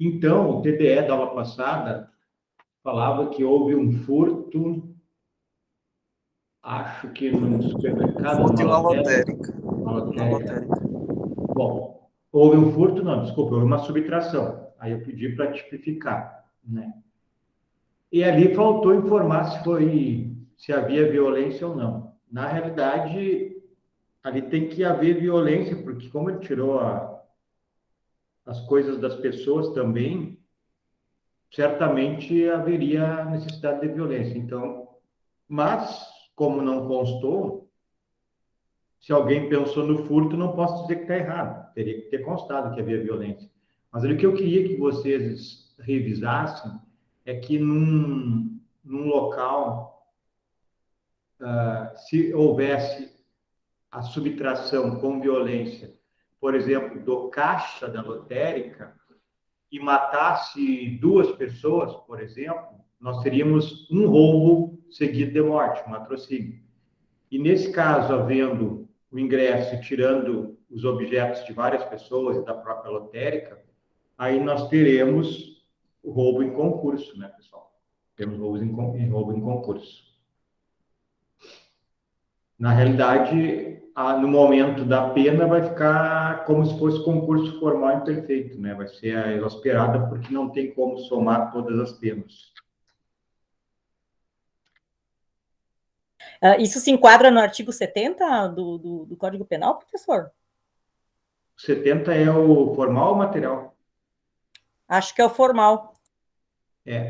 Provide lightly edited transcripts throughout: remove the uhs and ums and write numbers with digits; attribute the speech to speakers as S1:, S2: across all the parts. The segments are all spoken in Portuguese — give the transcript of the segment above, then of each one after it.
S1: Então, o TDE da aula passada falava que houve um furto, acho que num supermercado,
S2: Furto
S1: numa
S2: em uma
S1: lotérica.
S2: lotérica.
S1: Uma
S2: Uma
S1: lotérica.
S2: lotérica.
S1: Bom, houve um furto, não, desculpa, houve uma subtração. Aí eu pedi para tipificar, né? E ali faltou informar se havia violência ou não. Na realidade, ali tem que haver violência, porque como ele tirou as coisas das pessoas também, certamente haveria necessidade de violência. Então, mas, como não constou, se alguém pensou no furto, não posso dizer que está errado. Teria que ter constado que havia violência. Mas o que eu queria que vocês revisassem é que num local, se houvesse a subtração com violência, por exemplo, do caixa da lotérica, e matasse duas pessoas, por exemplo, nós teríamos um roubo seguido de morte, um latrocínio. E nesse caso, havendo o ingresso e tirando os objetos de várias pessoas e da própria lotérica, aí nós teremos o roubo em concurso, né, pessoal? Temos roubo em concurso. Na realidade, no momento da pena, vai ficar como se fosse concurso formal imperfeito, né? Vai ser a exasperada, porque não tem como somar todas as penas.
S3: Isso se enquadra no artigo 70 do Código Penal, professor?
S1: 70 é o formal ou material?
S3: Acho que é o formal.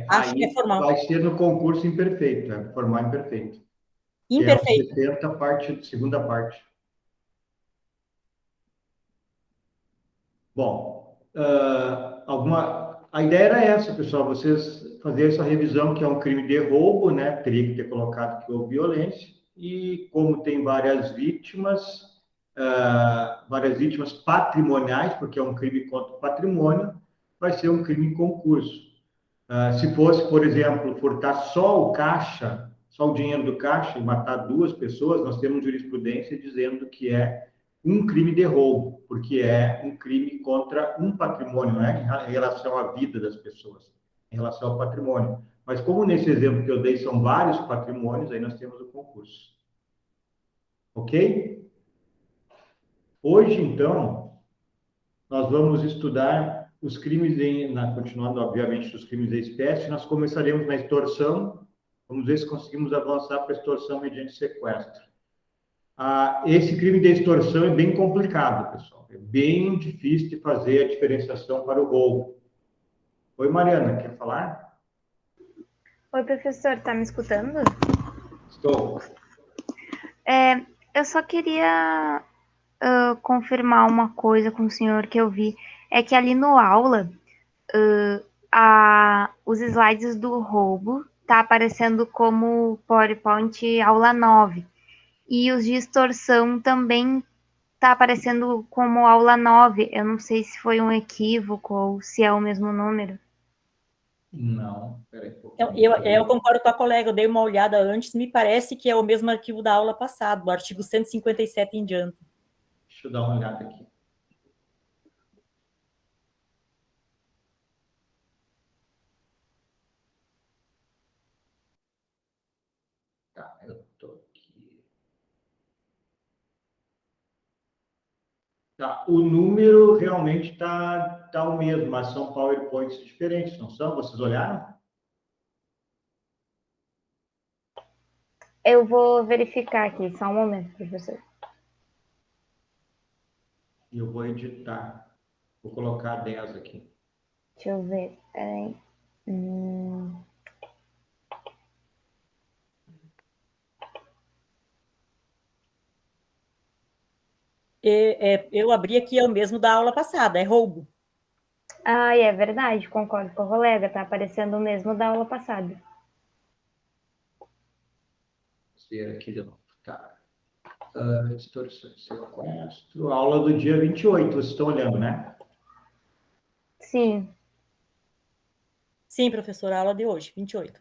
S3: Acho que é
S1: Aí
S3: formal.
S1: vai ser no concurso imperfeito, formal imperfeito, que é o
S3: Imperfeito.
S1: 70, segunda parte. Bom, a ideia era essa, pessoal, vocês fazerem essa revisão, que é um crime de roubo, né? Teria que ter colocado que houve violência, e como tem várias vítimas patrimoniais, porque é um crime contra o patrimônio, vai ser um crime em concurso. Se fosse, por exemplo, furtar só o caixa, só o dinheiro do caixa e matar duas pessoas, nós temos jurisprudência dizendo que é um crime de roubo, porque é um crime contra um patrimônio, não é em relação à vida das pessoas, em relação ao patrimônio. Mas como nesse exemplo que eu dei são vários patrimônios, aí nós temos o concurso. Ok? Hoje, então, nós vamos estudar os crimes, continuando, obviamente, os crimes de espécie. Nós começaremos na extorsão. Vamos ver se conseguimos avançar para a extorsão mediante sequestro. Esse crime de extorsão é bem complicado, pessoal. É bem difícil de fazer a diferenciação para o roubo. Oi, Mariana, quer falar?
S4: Oi, professor, tá me escutando?
S1: Estou.
S4: Eu só queria confirmar uma coisa com o senhor que eu vi. É que ali no aula, os slides do roubo tá aparecendo como PowerPoint aula 9. E os de extorsão também tá aparecendo como aula 9. Eu não sei se foi um equívoco ou se é o mesmo número.
S1: Não, peraí.
S3: Eu concordo com a colega, eu dei uma olhada antes, me parece que é o mesmo arquivo da aula passada, do artigo 157 em diante.
S1: Deixa eu dar uma olhada aqui. Tá, eu estou aqui. Tá, o número realmente tá o mesmo, mas são PowerPoints diferentes, não são? Vocês olharam?
S4: Eu vou verificar aqui, só um momento, professor.
S1: E eu vou editar. Vou colocar 10 aqui.
S4: Deixa eu ver, peraí.
S3: Eu abri aqui, é o mesmo da aula passada, é roubo.
S4: É verdade, concordo com a colega, tá aparecendo o mesmo da aula passada.
S1: Vamos ver aqui de novo. Tá. Extorsão e sequestro. Aula do dia 28, vocês estão olhando, né?
S4: Sim.
S3: Sim, professora, a aula de hoje, 28.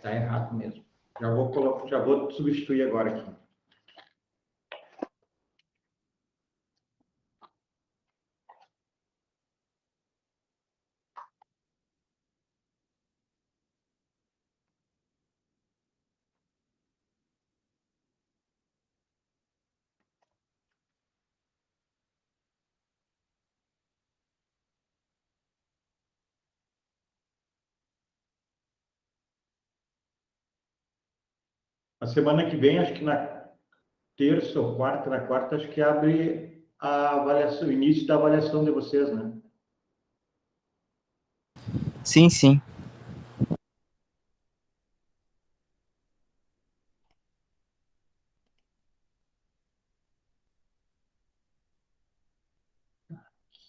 S1: Tá errado mesmo. Já vou substituir agora aqui. A semana que vem, acho que na terça ou quarta, na quarta, acho que abre a avaliação, o início da avaliação de vocês, né?
S2: Sim, sim.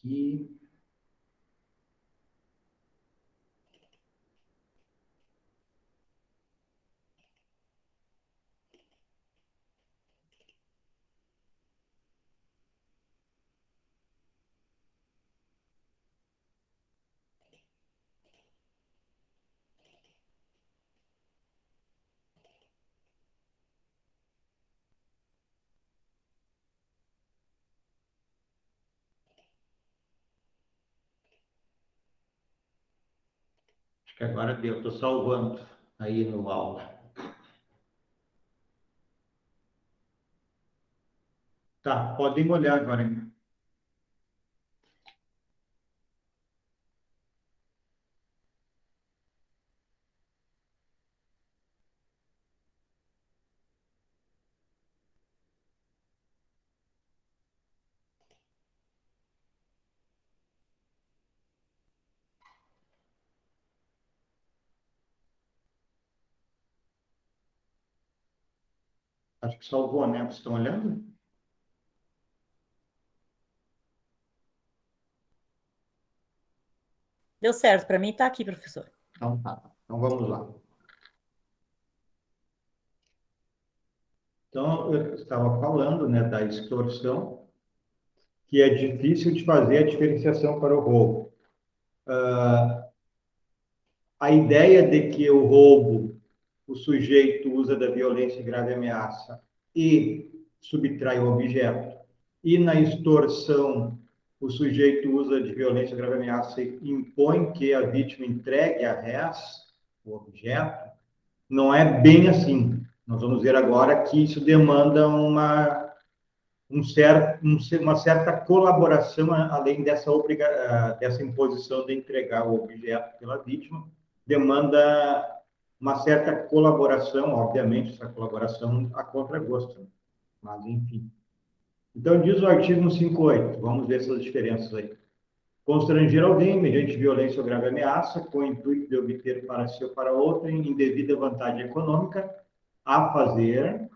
S1: Aqui. Acho que agora deu, estou salvando aí no aula. Tá, podem olhar agora. Acho que salvou, né? Vocês estão olhando?
S3: Deu certo, para mim está aqui, professor.
S1: Então tá. Então vamos lá. Então, eu estava falando, né, da extorsão, que é difícil de fazer a diferenciação para o roubo. A ideia de que o roubo, o sujeito usa da violência e grave ameaça e subtrai o objeto, e na extorsão, o sujeito usa de violência e grave ameaça e impõe que a vítima entregue a res, o objeto, não é bem assim. Nós vamos ver agora que isso demanda uma certa colaboração, além dessa imposição de entregar o objeto pela vítima, demanda uma certa colaboração, obviamente, essa colaboração a contragosto, mas enfim. Então, diz o artigo 158, vamos ver essas diferenças aí. Constranger alguém, mediante violência ou grave ameaça, com o intuito de obter para si ou para outrem indevida vantagem econômica, a fazer,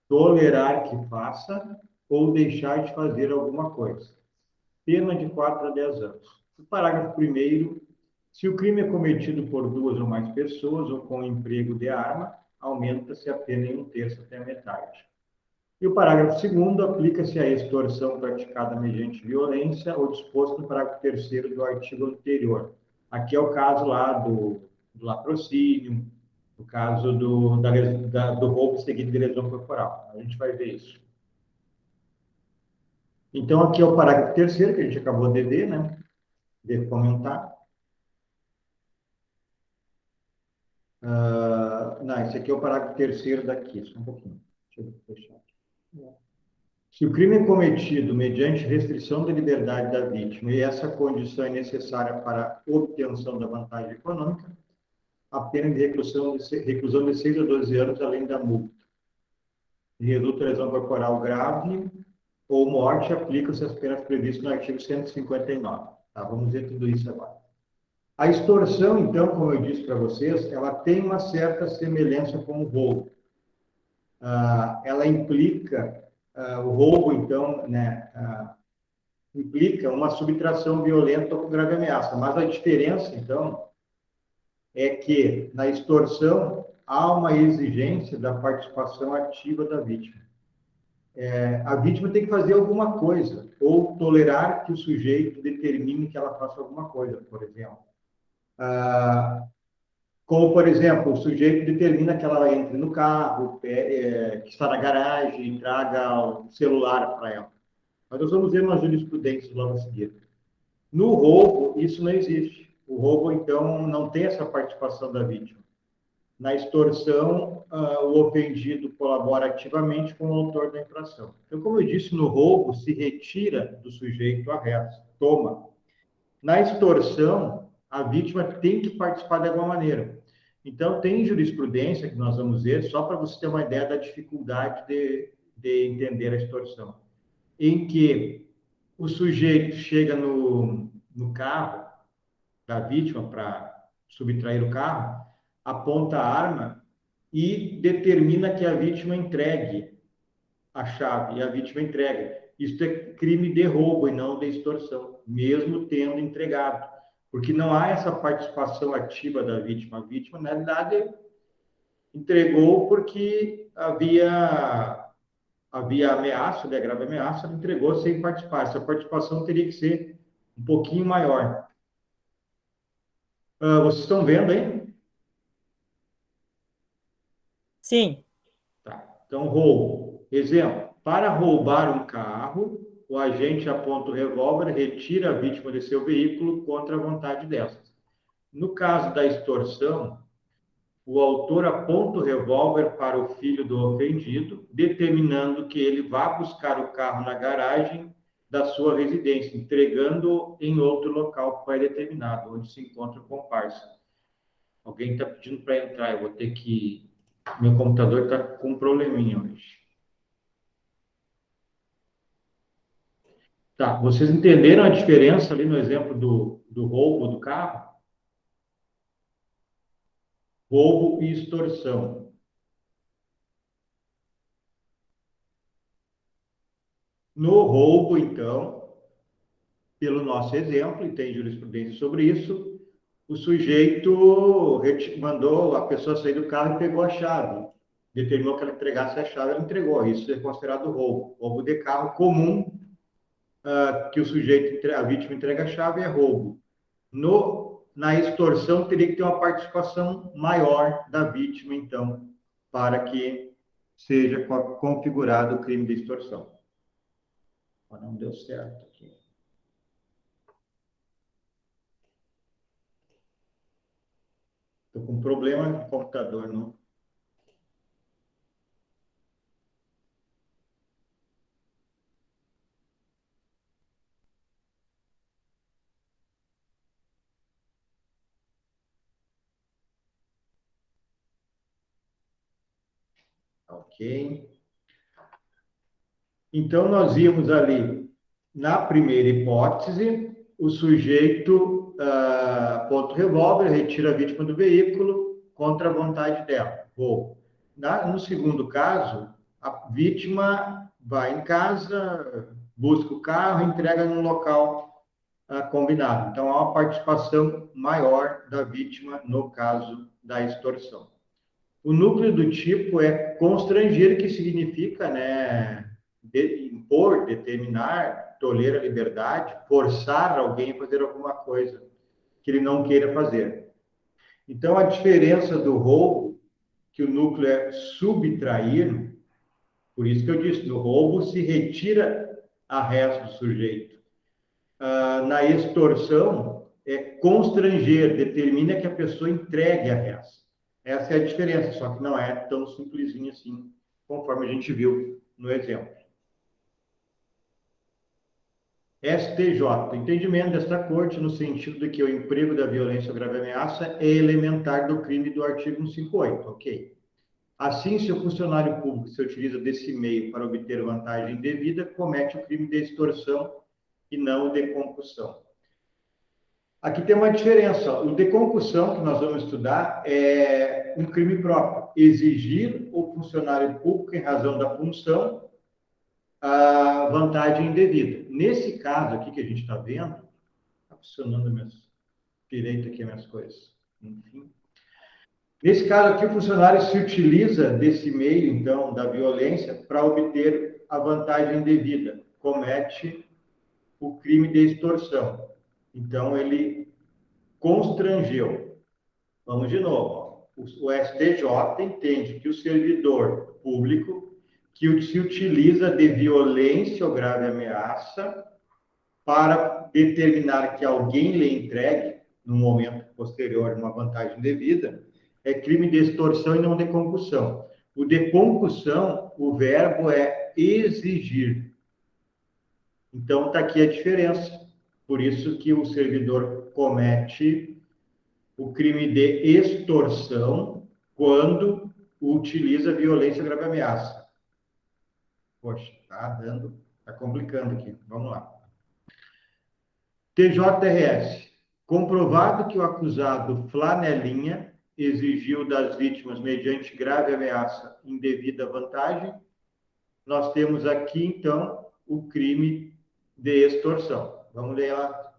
S1: tolerar que faça ou deixar de fazer alguma coisa. Pena de 4 a 10 anos. O parágrafo 1º, se o crime é cometido por 2 ou mais pessoas ou com emprego de arma, aumenta-se a pena em 1/3 até a metade. E o parágrafo 2º aplica-se à extorsão praticada mediante violência ou disposto no parágrafo 3º do artigo anterior. Aqui é o caso lá do latrocínio, o caso do roubo seguido de lesão corporal. A gente vai ver isso. Então, aqui é o parágrafo 3º, que a gente acabou de ver, né? De comentar. Não, esse aqui é o parágrafo 3º daqui, só um pouquinho. Deixa eu fechar aqui. Se o crime é cometido mediante restrição da liberdade da vítima e essa condição é necessária para a obtenção da vantagem econômica, a pena de reclusão de 6 a 12 anos, além da multa. Se resulta lesão corporal grave ou morte, aplicam-se as penas previstas no artigo 159. Tá? Vamos ver tudo isso agora. A extorsão, então, como eu disse para vocês, ela tem uma certa semelhança com o roubo. Ela implica, o roubo, então, né, implica uma subtração violenta ou com grave ameaça. Mas a diferença, então, é que na extorsão há uma exigência da participação ativa da vítima. A vítima tem que fazer alguma coisa, ou tolerar que o sujeito determine que ela faça alguma coisa, por exemplo. Como, por exemplo, o sujeito determina que ela entre no carro, que está na garagem, e traga o celular para ela. Mas nós vamos ver uma jurisprudência logo a seguir. No roubo, isso não existe. O roubo, então, não tem essa participação da vítima. Na extorsão, o ofendido colabora ativamente com o autor da infração. Então, como eu disse, no roubo se retira do sujeito a res, toma. Na extorsão, a vítima tem que participar de alguma maneira. Então, tem jurisprudência que nós vamos ver, só para você ter uma ideia da dificuldade de entender a extorsão, em que o sujeito chega no carro da vítima para subtrair o carro, aponta a arma e determina que a vítima entregue a chave, e a vítima entrega. Isso é crime de roubo e não de extorsão, mesmo tendo entregado, porque não há essa participação ativa da vítima. A vítima, na realidade, entregou porque havia ameaça, de grave ameaça, ela entregou sem participar. Essa participação teria que ser um pouquinho maior. Vocês estão vendo aí?
S3: Sim.
S1: Tá. Então, roubo. Exemplo, para roubar um carro, o agente aponta o revólver, retira a vítima de seu veículo contra a vontade dela. No caso da extorsão, o autor aponta o revólver para o filho do ofendido, determinando que ele vá buscar o carro na garagem da sua residência, entregando em outro local pré-determinado, onde se encontra o comparsa. Alguém está pedindo para entrar, eu vou ter que... Meu computador está com um probleminha hoje. Tá, vocês entenderam a diferença ali no exemplo do roubo do carro? Roubo e extorsão. No roubo, então, pelo nosso exemplo, e tem jurisprudência sobre isso, o sujeito mandou a pessoa sair do carro e pegou a chave. Determinou que ela entregasse a chave, ela entregou. Isso é considerado roubo. Roubo de carro comum, que o sujeito, a vítima entrega a chave, é roubo. Na extorsão, teria que ter uma participação maior da vítima, então, para que seja configurado o crime de extorsão. Mas não deu certo aqui. Estou com um problema no computador, não? Ok. Então, nós vimos ali, na primeira hipótese, o sujeito aponta o revólver, retira a vítima do veículo contra a vontade dela. No segundo caso, a vítima vai em casa, busca o carro, entrega no local combinado. Então, há uma participação maior da vítima no caso da extorsão. O núcleo do tipo é constranger, que significa, né, impor, determinar, toler a liberdade, forçar alguém a fazer alguma coisa que ele não queira fazer. Então, a diferença do roubo, que o núcleo é subtrair, por isso que eu disse, no roubo se retira a res do sujeito. Na extorsão, é constranger, determina que a pessoa entregue a res. Essa é a diferença, só que não é tão simplesinho assim, conforme a gente viu no exemplo. STJ, entendimento desta corte no sentido de que o emprego da violência ou grave ameaça é elementar do crime do artigo 158, ok? Assim, se o funcionário público se utiliza desse meio para obter vantagem indevida, comete o crime de extorsão e não o de concussão. Aqui tem uma diferença. O de concussão, que nós vamos estudar, é um crime próprio. Exigir o funcionário público, em razão da função, a vantagem indevida. Nesse caso aqui que a gente está vendo, está funcionando direito aqui as minhas coisas. Enfim. Nesse caso aqui, o funcionário se utiliza desse meio, então, da violência, para obter a vantagem indevida. Comete o crime de extorsão. Então, ele constrangeu. Vamos de novo. Ó. O STJ entende que o servidor público que se utiliza de violência ou grave ameaça para determinar que alguém lhe entregue, no momento posterior, uma vantagem devida, é crime de extorsão e não de concussão. O de concussão, o verbo é exigir. Então, está aqui a diferença. Por isso que o servidor comete o crime de extorsão quando utiliza violência, grave ameaça. Poxa, tá complicando aqui. Vamos lá. TJRS. Comprovado que o acusado Flanelinha exigiu das vítimas, mediante grave ameaça, indevida vantagem, nós temos aqui, então, o crime de extorsão. Vamos ler lá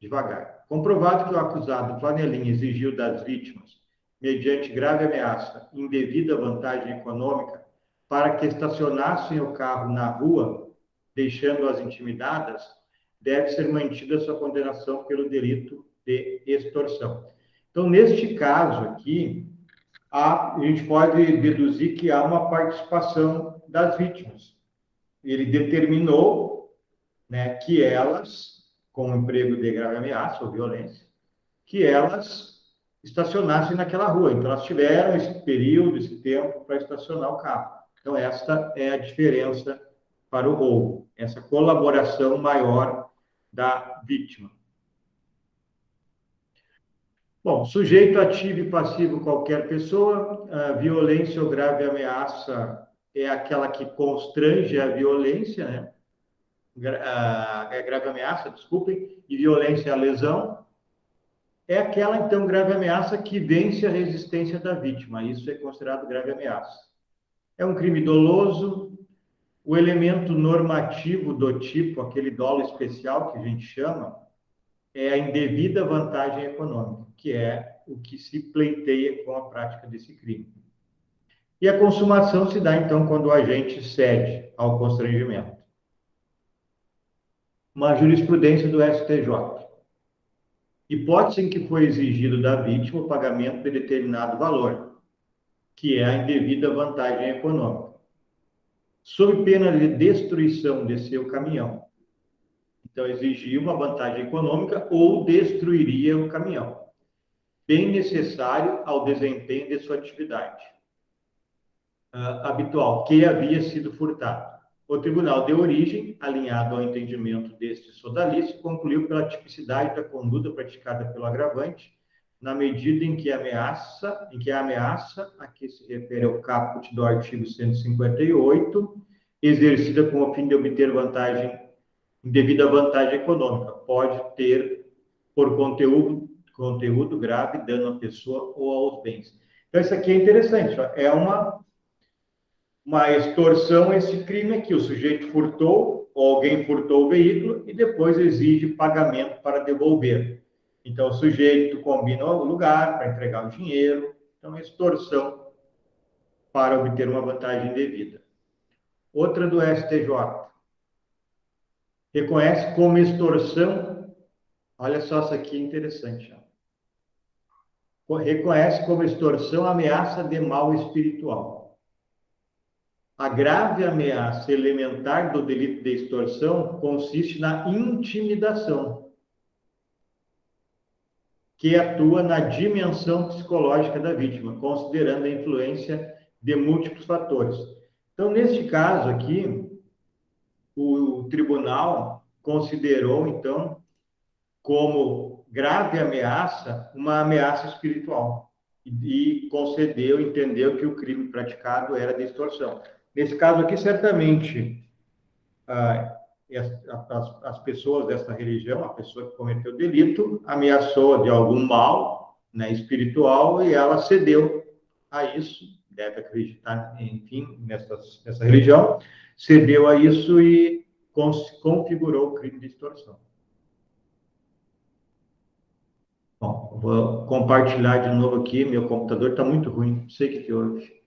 S1: devagar. Comprovado que o acusado Flanelinha exigiu das vítimas, mediante grave ameaça, indevida vantagem econômica, para que estacionassem o carro na rua, deixando-as intimidadas, deve ser mantida sua condenação pelo delito de extorsão. Então, neste caso aqui, a gente pode deduzir que há uma participação das vítimas. Ele determinou, né, que elas, com o emprego de grave ameaça ou violência, que elas estacionassem naquela rua. Então, elas tiveram esse período, esse tempo para estacionar o carro. Então, esta é a diferença para o roubo, essa colaboração maior da vítima. Bom, sujeito ativo e passivo qualquer pessoa, a violência ou grave ameaça é aquela que constrange a violência, né? A grave ameaça, desculpem, e violência é a lesão. É aquela, então, grave ameaça que vence a resistência da vítima. Isso é considerado grave ameaça. É um crime doloso. O elemento normativo do tipo, aquele dolo especial que a gente chama, é a indevida vantagem econômica, que é o que se pleiteia com a prática desse crime. E a consumação se dá, então, quando o agente cede ao constrangimento. Uma jurisprudência do STJ. Hipótese em que foi exigido da vítima o pagamento de determinado valor, que é a indevida vantagem econômica, sob pena de destruição de seu caminhão. Então, exigia uma vantagem econômica ou destruiria o caminhão, bem necessário ao desempenho de sua atividade habitual, que havia sido furtado. O tribunal de origem, alinhado ao entendimento deste sodalício, concluiu pela tipicidade da conduta praticada pelo agravante, na medida em que a ameaça a que se refere ao caput do artigo 158, exercida com o fim de obter indevida vantagem econômica, pode ter por conteúdo grave dano à pessoa ou aos bens. Então, isso aqui é interessante, é uma extorsão, esse crime aqui, o sujeito furtou, ou alguém furtou o veículo e depois exige pagamento para devolver. Então, o sujeito combina o lugar para entregar o dinheiro, então, extorsão para obter uma vantagem indevida. Outra do STJ. Reconhece como extorsão, olha só, isso aqui é interessante. Reconhece como extorsão ameaça de mal espiritual. A grave ameaça elementar do delito de extorsão consiste na intimidação, que atua na dimensão psicológica da vítima, considerando a influência de múltiplos fatores. Então, neste caso aqui, o tribunal considerou, então, como grave ameaça, uma ameaça espiritual. E concedeu, entendeu que o crime praticado era de extorsão. Nesse caso aqui, certamente, as pessoas dessa religião, a pessoa que cometeu o delito, ameaçou de algum mal, né, espiritual, e ela cedeu a isso, deve acreditar, enfim, nessa religião, cedeu a isso e configurou o crime de extorsão. Bom, vou compartilhar de novo aqui, meu computador está muito ruim, não sei o que houve.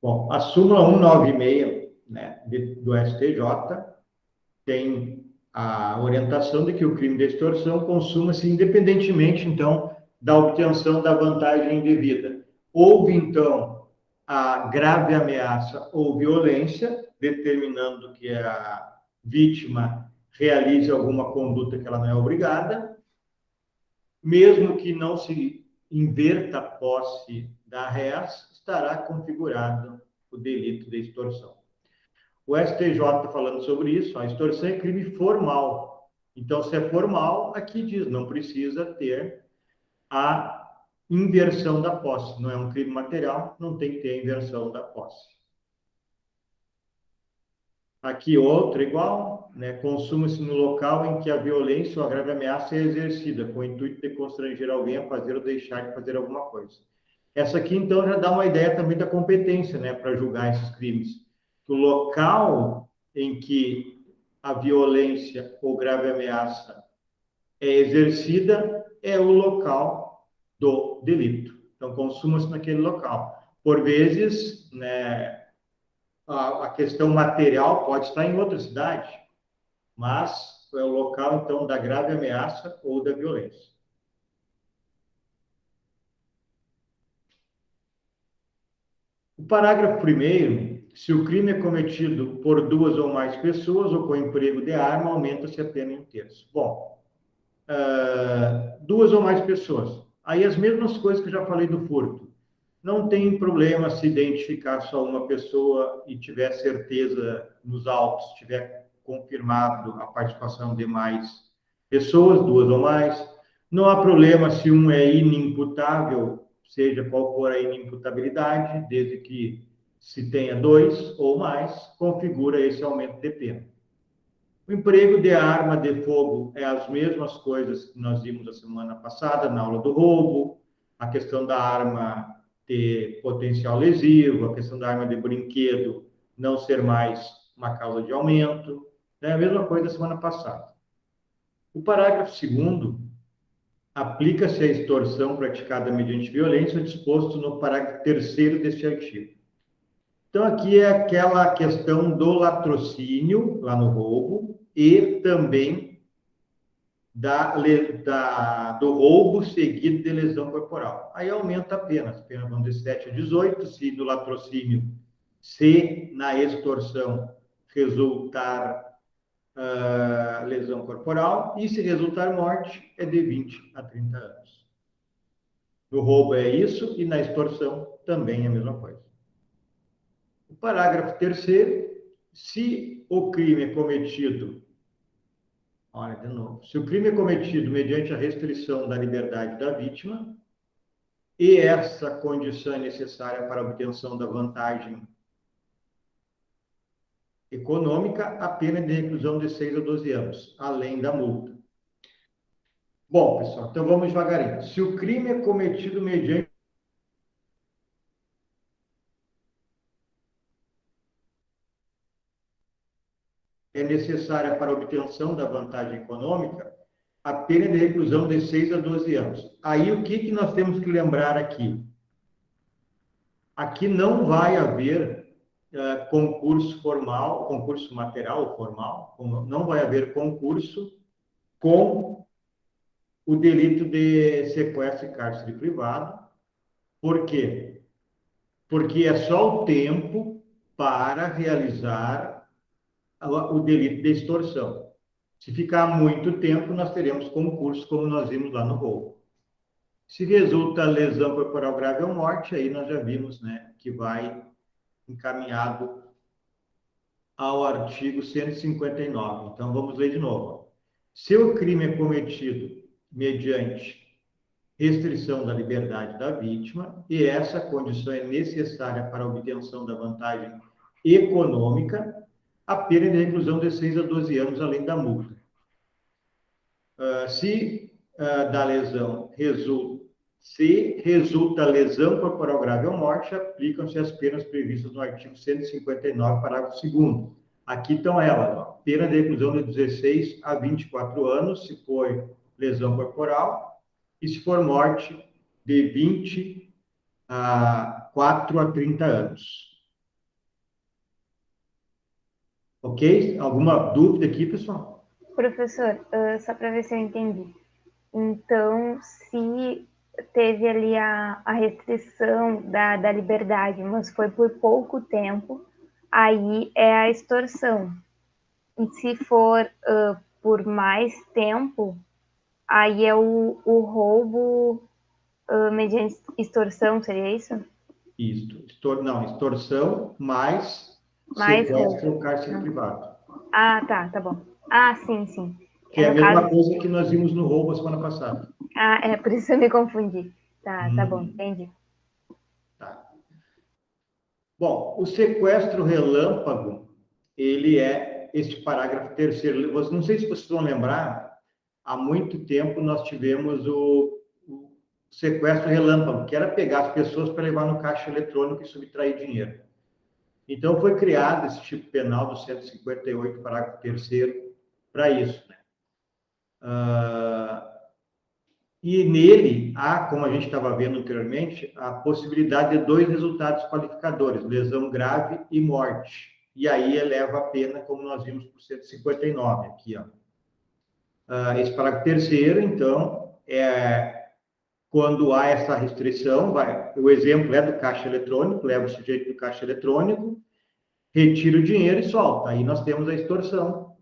S1: Bom, a súmula 196, né, do STJ tem a orientação de que o crime de extorsão consuma-se independentemente, então, da obtenção da vantagem indevida. Houve, então, a grave ameaça ou violência, determinando que a vítima realize alguma conduta que ela não é obrigada, mesmo que não se inverta a posse da res, estará configurado o delito de extorsão. O STJ está falando sobre isso, a extorsão é crime formal. Então, se é formal, aqui diz, não precisa ter a inversão da posse. Não é um crime material, não tem que ter a inversão da posse. Aqui outro igual, né? Consuma-se no local em que a violência ou a grave ameaça é exercida, com o intuito de constranger alguém a fazer ou deixar de fazer alguma coisa. Essa aqui, então, já dá uma ideia também da competência, né, para julgar esses crimes. O local em que a violência ou grave ameaça é exercida é o local do delito. Então, consuma-se naquele local. Por vezes, né, a questão material pode estar em outra cidade, mas é o local, então, da grave ameaça ou da violência. O parágrafo 1º, se o crime é cometido por 2 ou mais pessoas ou com emprego de arma, aumenta-se a pena em 1/3. Bom, 2 ou mais pessoas. Aí as mesmas coisas que eu já falei do furto. Não tem problema se identificar só uma pessoa e tiver certeza nos autos, tiver confirmado a participação de mais pessoas, 2 ou mais. Não há problema se um é inimputável, seja qual for a inimputabilidade, desde que se tenha 2 ou mais, configura esse aumento de pena. O emprego de arma de fogo é as mesmas coisas que nós vimos a semana passada, na aula do roubo, a questão da arma ter potencial lesivo, a questão da arma de brinquedo não ser mais uma causa de aumento, é a mesma coisa da semana passada. O parágrafo 2º aplica-se a extorsão praticada mediante violência, disposto no parágrafo 3º deste artigo. Então, aqui é aquela questão do latrocínio, lá no roubo, e também do roubo seguido de lesão corporal. Aí aumenta a pena. As penas vão de 7 a 18, se no latrocínio, se na extorsão resultar lesão corporal, e se resultar morte, é de 20 a 30 anos. No roubo é isso, e na extorsão também é a mesma coisa. O parágrafo 3º, se o crime é cometido, olha de novo, se o crime é cometido mediante a restrição da liberdade da vítima, e essa condição é necessária para a obtenção da vantagem econômica, a pena de reclusão de 6 a 12 anos, além da multa. Bom, pessoal, então vamos devagarinho. Se o crime é cometido mediante é necessária para a obtenção da vantagem econômica, a pena de reclusão de 6 a 12 anos. Aí, o que nós temos que lembrar aqui? Aqui não vai haver concurso formal, concurso material formal, não vai haver concurso com o delito de sequestro e cárcere privado. Por quê? Porque é só o tempo para realizar o delito de extorsão. Se ficar muito tempo, nós teremos concurso, como nós vimos lá no roubo. Se resulta lesão corporal grave ou morte, aí nós já vimos, né, que vai encaminhado ao artigo 159. Então, vamos ler de novo. Se o crime é cometido mediante restrição da liberdade da vítima, e essa condição é necessária para a obtenção da vantagem econômica, a pena de reclusão de 6 a 12 anos, além da multa. Se da lesão resulta lesão corporal grave ou morte, aplicam-se as penas previstas no artigo 159, parágrafo 2º. Aqui estão elas, ó. Pena de reclusão de 16 a 24 anos, se for lesão corporal, e se for morte, de 24 a 30 anos. Ok? Alguma dúvida aqui, pessoal?
S4: Professor, só para ver se eu entendi. Então, se teve ali a restrição da liberdade, mas foi por pouco tempo, aí é a extorsão. E se for por mais tempo, aí é o roubo mediante extorsão, seria isso?
S1: Isso. Não, extorsão mais
S4: Mais
S1: sequestro
S4: roubo.
S1: ou cárcere privado.
S4: Ah, tá bom. Ah, sim, sim.
S1: Que é a
S4: No caso.
S1: mesma coisa que nós vimos no roubo a semana passada.
S4: Ah, é por isso eu me confundi. Tá bom,
S1: Uhum.
S4: entendi.
S1: Tá. Bom, o sequestro relâmpago, ele é este parágrafo terceiro. Não sei se vocês vão lembrar, há muito tempo nós tivemos o sequestro relâmpago, que era pegar as pessoas para levar no caixa eletrônico e subtrair dinheiro. Então, foi criado esse tipo penal do 158, parágrafo terceiro, para isso, né? E nele há, como a gente estava vendo anteriormente, a possibilidade de 2 resultados qualificadores, lesão grave e morte. E aí eleva a pena, como nós vimos por 159 aqui, ó. Esse parágrafo terceiro, então, quando há essa restrição, o exemplo é do caixa eletrônico, leva o sujeito do caixa eletrônico, retira o dinheiro e solta. Aí nós temos a extorsão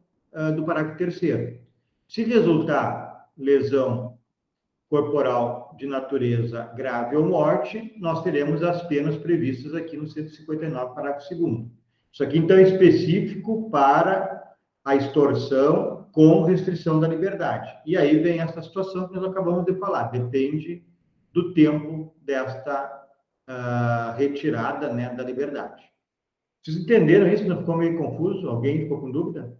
S1: do parágrafo terceiro. Se resultar lesão corporal de natureza grave ou morte, nós teremos as penas previstas aqui no 159, parágrafo 2º. Isso aqui, então, é específico para a extorsão com restrição da liberdade. E aí vem essa situação que nós acabamos de falar, depende do tempo desta retirada, né, da liberdade. Vocês entenderam isso? Não ficou meio confuso? Alguém ficou com dúvida?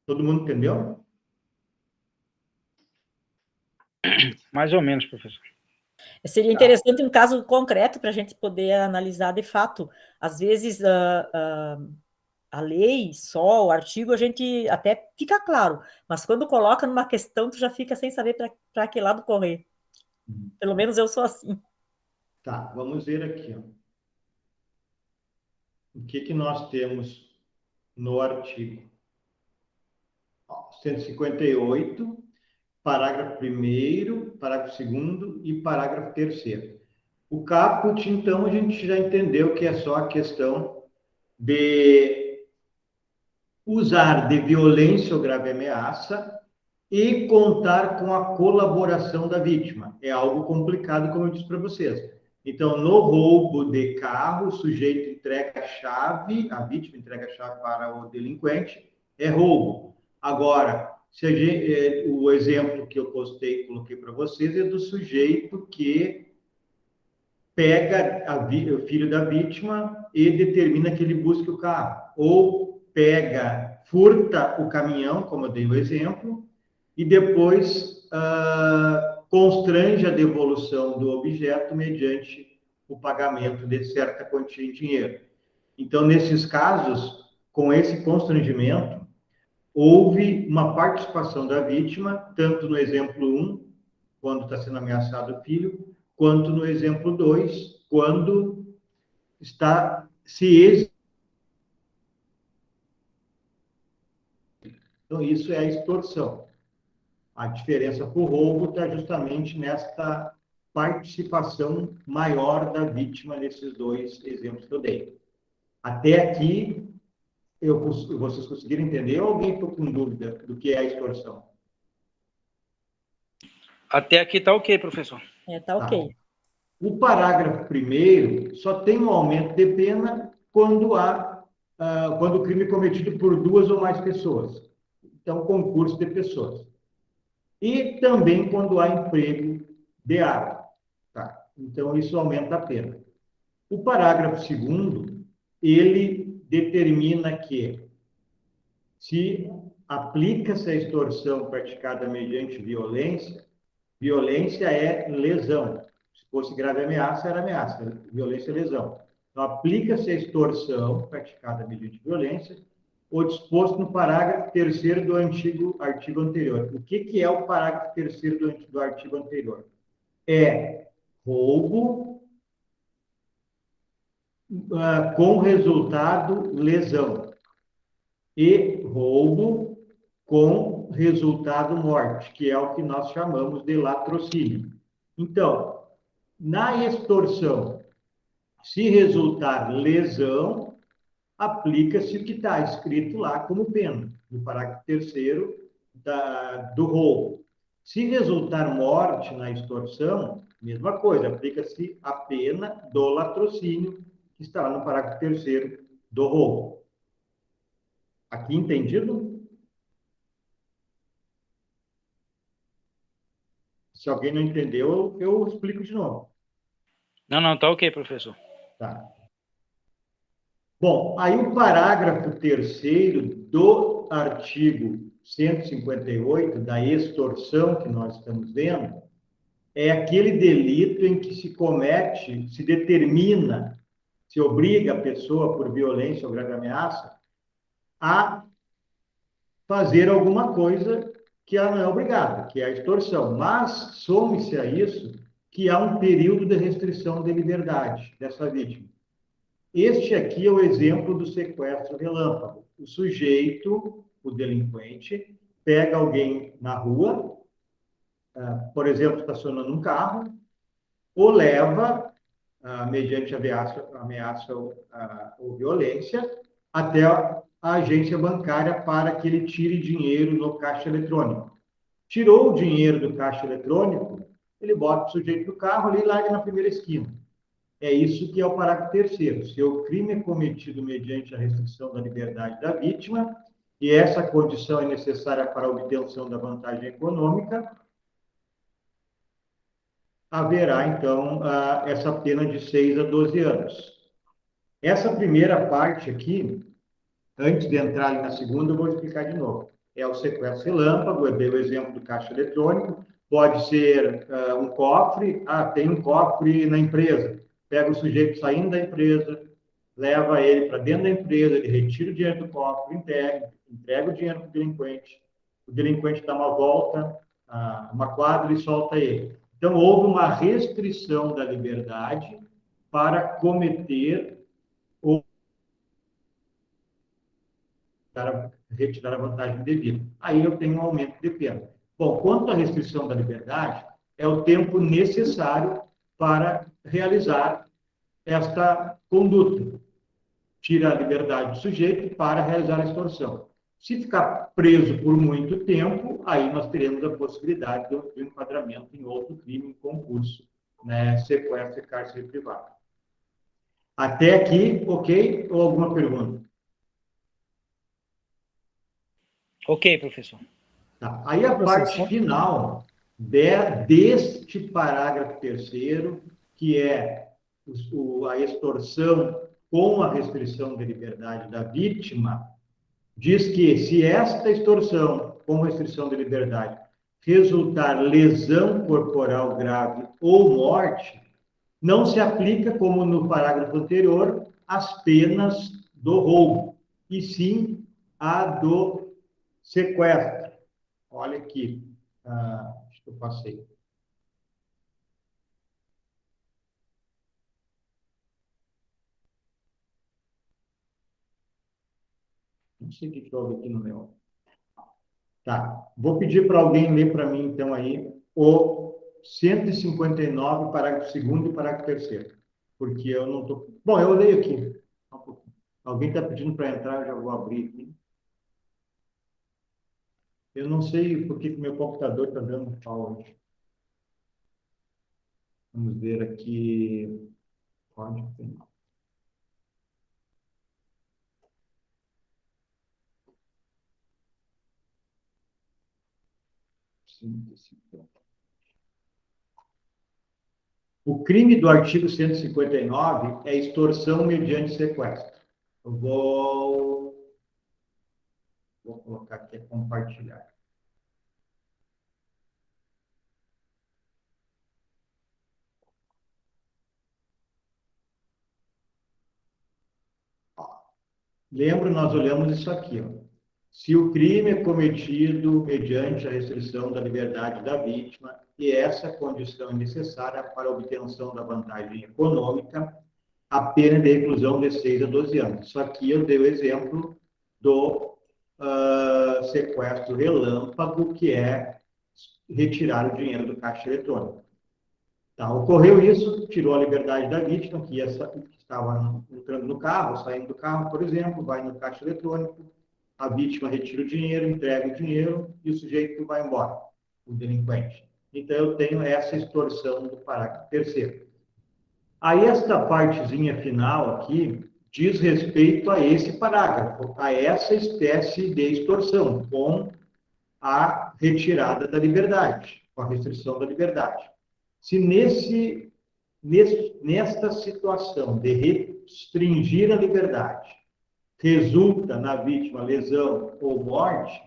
S1: Todo mundo entendeu?
S2: Mais ou menos, professor.
S3: Seria interessante um caso concreto para a gente poder analisar de fato. Às vezes, a lei, só o artigo, a gente até fica claro, mas quando coloca numa questão, tu já fica sem saber para que lado correr. Pelo menos eu sou assim.
S1: Tá, vamos ver aqui, ó. O que nós temos no artigo 158, parágrafo 1º, parágrafo 2º e parágrafo 3º. O caput, então, a gente já entendeu que é só a questão de usar de violência ou grave ameaça e contar com a colaboração da vítima. É algo complicado, como eu disse para vocês. Então, no roubo de carro, o sujeito entrega a chave, a vítima entrega a chave para o delinquente, é roubo. Agora, o exemplo que eu coloquei para vocês é do sujeito que pega o filho da vítima e determina que ele busque o carro. Ou furta o caminhão, como eu dei o exemplo, e depois constrange a devolução do objeto mediante o pagamento de certa quantia em dinheiro. Então, nesses casos, com esse constrangimento, houve uma participação da vítima, tanto no exemplo 1, quando está sendo ameaçado o filho, quanto no exemplo 2, quando está se. Então, isso é a extorsão. A diferença para o roubo está justamente nesta participação maior da vítima nesses 2 exemplos que eu dei. Até aqui, vocês conseguiram entender ou alguém ficou com dúvida do que é a extorsão?
S2: Até aqui está ok, professor.
S3: Tá ok.
S1: O parágrafo 1º só tem um aumento de pena quando o crime é cometido por 2 ou mais pessoas. Então, concurso de pessoas. E também quando há emprego de arma. Tá? Então, isso aumenta a pena. O parágrafo 2º, ele determina que se aplica-se a extorsão praticada mediante violência, violência é lesão. Se fosse grave ameaça, era ameaça. Violência é lesão. Então, aplica-se a extorsão praticada mediante violência, o disposto no parágrafo 3º do artigo anterior. O que é o parágrafo 3º do artigo anterior? É roubo com resultado lesão. E roubo com resultado morte, que é o que nós chamamos de latrocínio. Então, na extorsão, se resultar lesão, aplica-se o que está escrito lá como pena, no parágrafo 3º do roubo. Se resultar morte na extorsão, mesma coisa, aplica-se a pena do latrocínio, que está lá no parágrafo 3º do roubo. Aqui entendido? Se alguém não entendeu, eu explico de novo.
S2: Não, tá ok, professor.
S1: Tá. Bom, aí o parágrafo 3º do artigo 158, da extorsão que nós estamos vendo, é aquele delito em que se comete, se determina, se obriga a pessoa, por violência ou grave ameaça, a fazer alguma coisa que ela não é obrigada, que é a extorsão. Mas some-se a isso que há um período de restrição de liberdade dessa vítima. Este aqui é o exemplo do sequestro relâmpago. O sujeito, o delinquente, pega alguém na rua, por exemplo, estacionando um carro, o leva, mediante ameaça ou violência, até a agência bancária para que ele tire dinheiro no caixa eletrônico. Tirou o dinheiro do caixa eletrônico, ele bota o sujeito do carro ali e larga na primeira esquina. É isso que é o parágrafo 3º. Se o crime é cometido mediante a restrição da liberdade da vítima, e essa condição é necessária para a obtenção da vantagem econômica, haverá, então, essa pena de 6 a 12 anos. Essa primeira parte aqui, antes de entrar ali na segunda, eu vou explicar de novo. É o sequestro relâmpago, eu dei o exemplo do caixa eletrônico, pode ser um cofre, tem um cofre na empresa, pega o sujeito saindo da empresa, leva ele para dentro da empresa, ele retira o dinheiro do cofre, entrega o dinheiro para o delinquente dá uma volta, uma quadra e solta ele. Então, houve uma restrição da liberdade para cometer ou retirar a vantagem devida. Aí eu tenho um aumento de pena. Bom, quanto à restrição da liberdade, é o tempo necessário para realizar esta conduta. Tira a liberdade do sujeito para realizar a extorsão. Se ficar preso por muito tempo, aí nós teremos a possibilidade do enquadramento em outro crime em concurso, né? Sequestro e cárcere privado. Até aqui, ok? Ou alguma pergunta?
S2: Ok, professor.
S1: Tá. Aí a parte final deste parágrafo 3º, que é a extorsão com a restrição de liberdade da vítima, diz que se esta extorsão com restrição de liberdade resultar lesão corporal grave ou morte, não se aplica, como no parágrafo anterior, as penas do roubo, e sim a do sequestro. Olha aqui, acho que eu passei. Não sei o que houve aqui no meu. Tá, vou pedir para alguém ler para mim, então, aí, o 159, parágrafo 2º e parágrafo 3º. Porque eu não estou... Bom, eu leio aqui. Alguém está pedindo para entrar, eu já vou abrir aqui. Eu não sei por que meu computador está dando pau hoje. Vamos ver aqui. Código penal. O crime do artigo 159 é extorsão mediante sequestro. Eu vou colocar aqui, compartilhar. Lembra, nós olhamos isso aqui. Ó. Se o crime é cometido mediante a restrição da liberdade da vítima, e essa condição é necessária para a obtenção da vantagem econômica, a pena de reclusão de 6 a 12 anos. Isso aqui eu dei o exemplo do sequestro relâmpago, que é retirar o dinheiro do caixa eletrônico. Tá, ocorreu isso, tirou a liberdade da vítima, que estava entrando no carro, saindo do carro, por exemplo, vai no caixa eletrônico, a vítima retira o dinheiro, entrega o dinheiro e o sujeito vai embora, o delinquente. Então, eu tenho essa extorsão do parágrafo 3º. Aí, esta partezinha final aqui diz respeito a esse parágrafo, a essa espécie de extorsão, com a retirada da liberdade, com a restrição da liberdade. Se nesta situação de restringir a liberdade resulta na vítima lesão ou morte,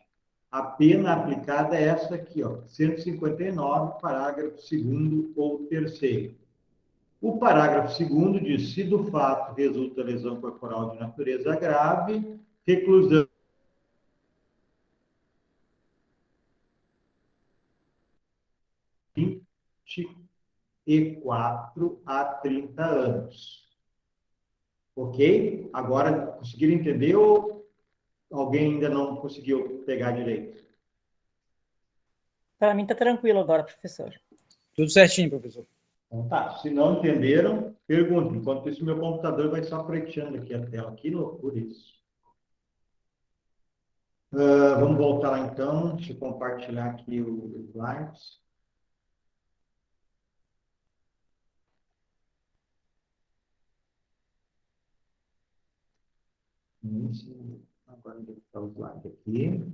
S1: a pena aplicada é essa aqui, ó, 159, parágrafo 2º ou 3º. O parágrafo 2º diz: se do fato resulta lesão corporal de natureza grave, reclusão de 24 a 30 anos. Ok? Agora, conseguiram entender ou alguém ainda não conseguiu pegar direito?
S3: Para mim está tranquilo agora, professor.
S2: Tudo certinho, professor.
S1: Então tá, se não entenderam, perguntem. Enquanto isso, meu computador vai só preteando aqui a tela. Que loucura isso. Vamos voltar lá então. Deixa eu compartilhar aqui o slides. Agora vou botar o slide aqui.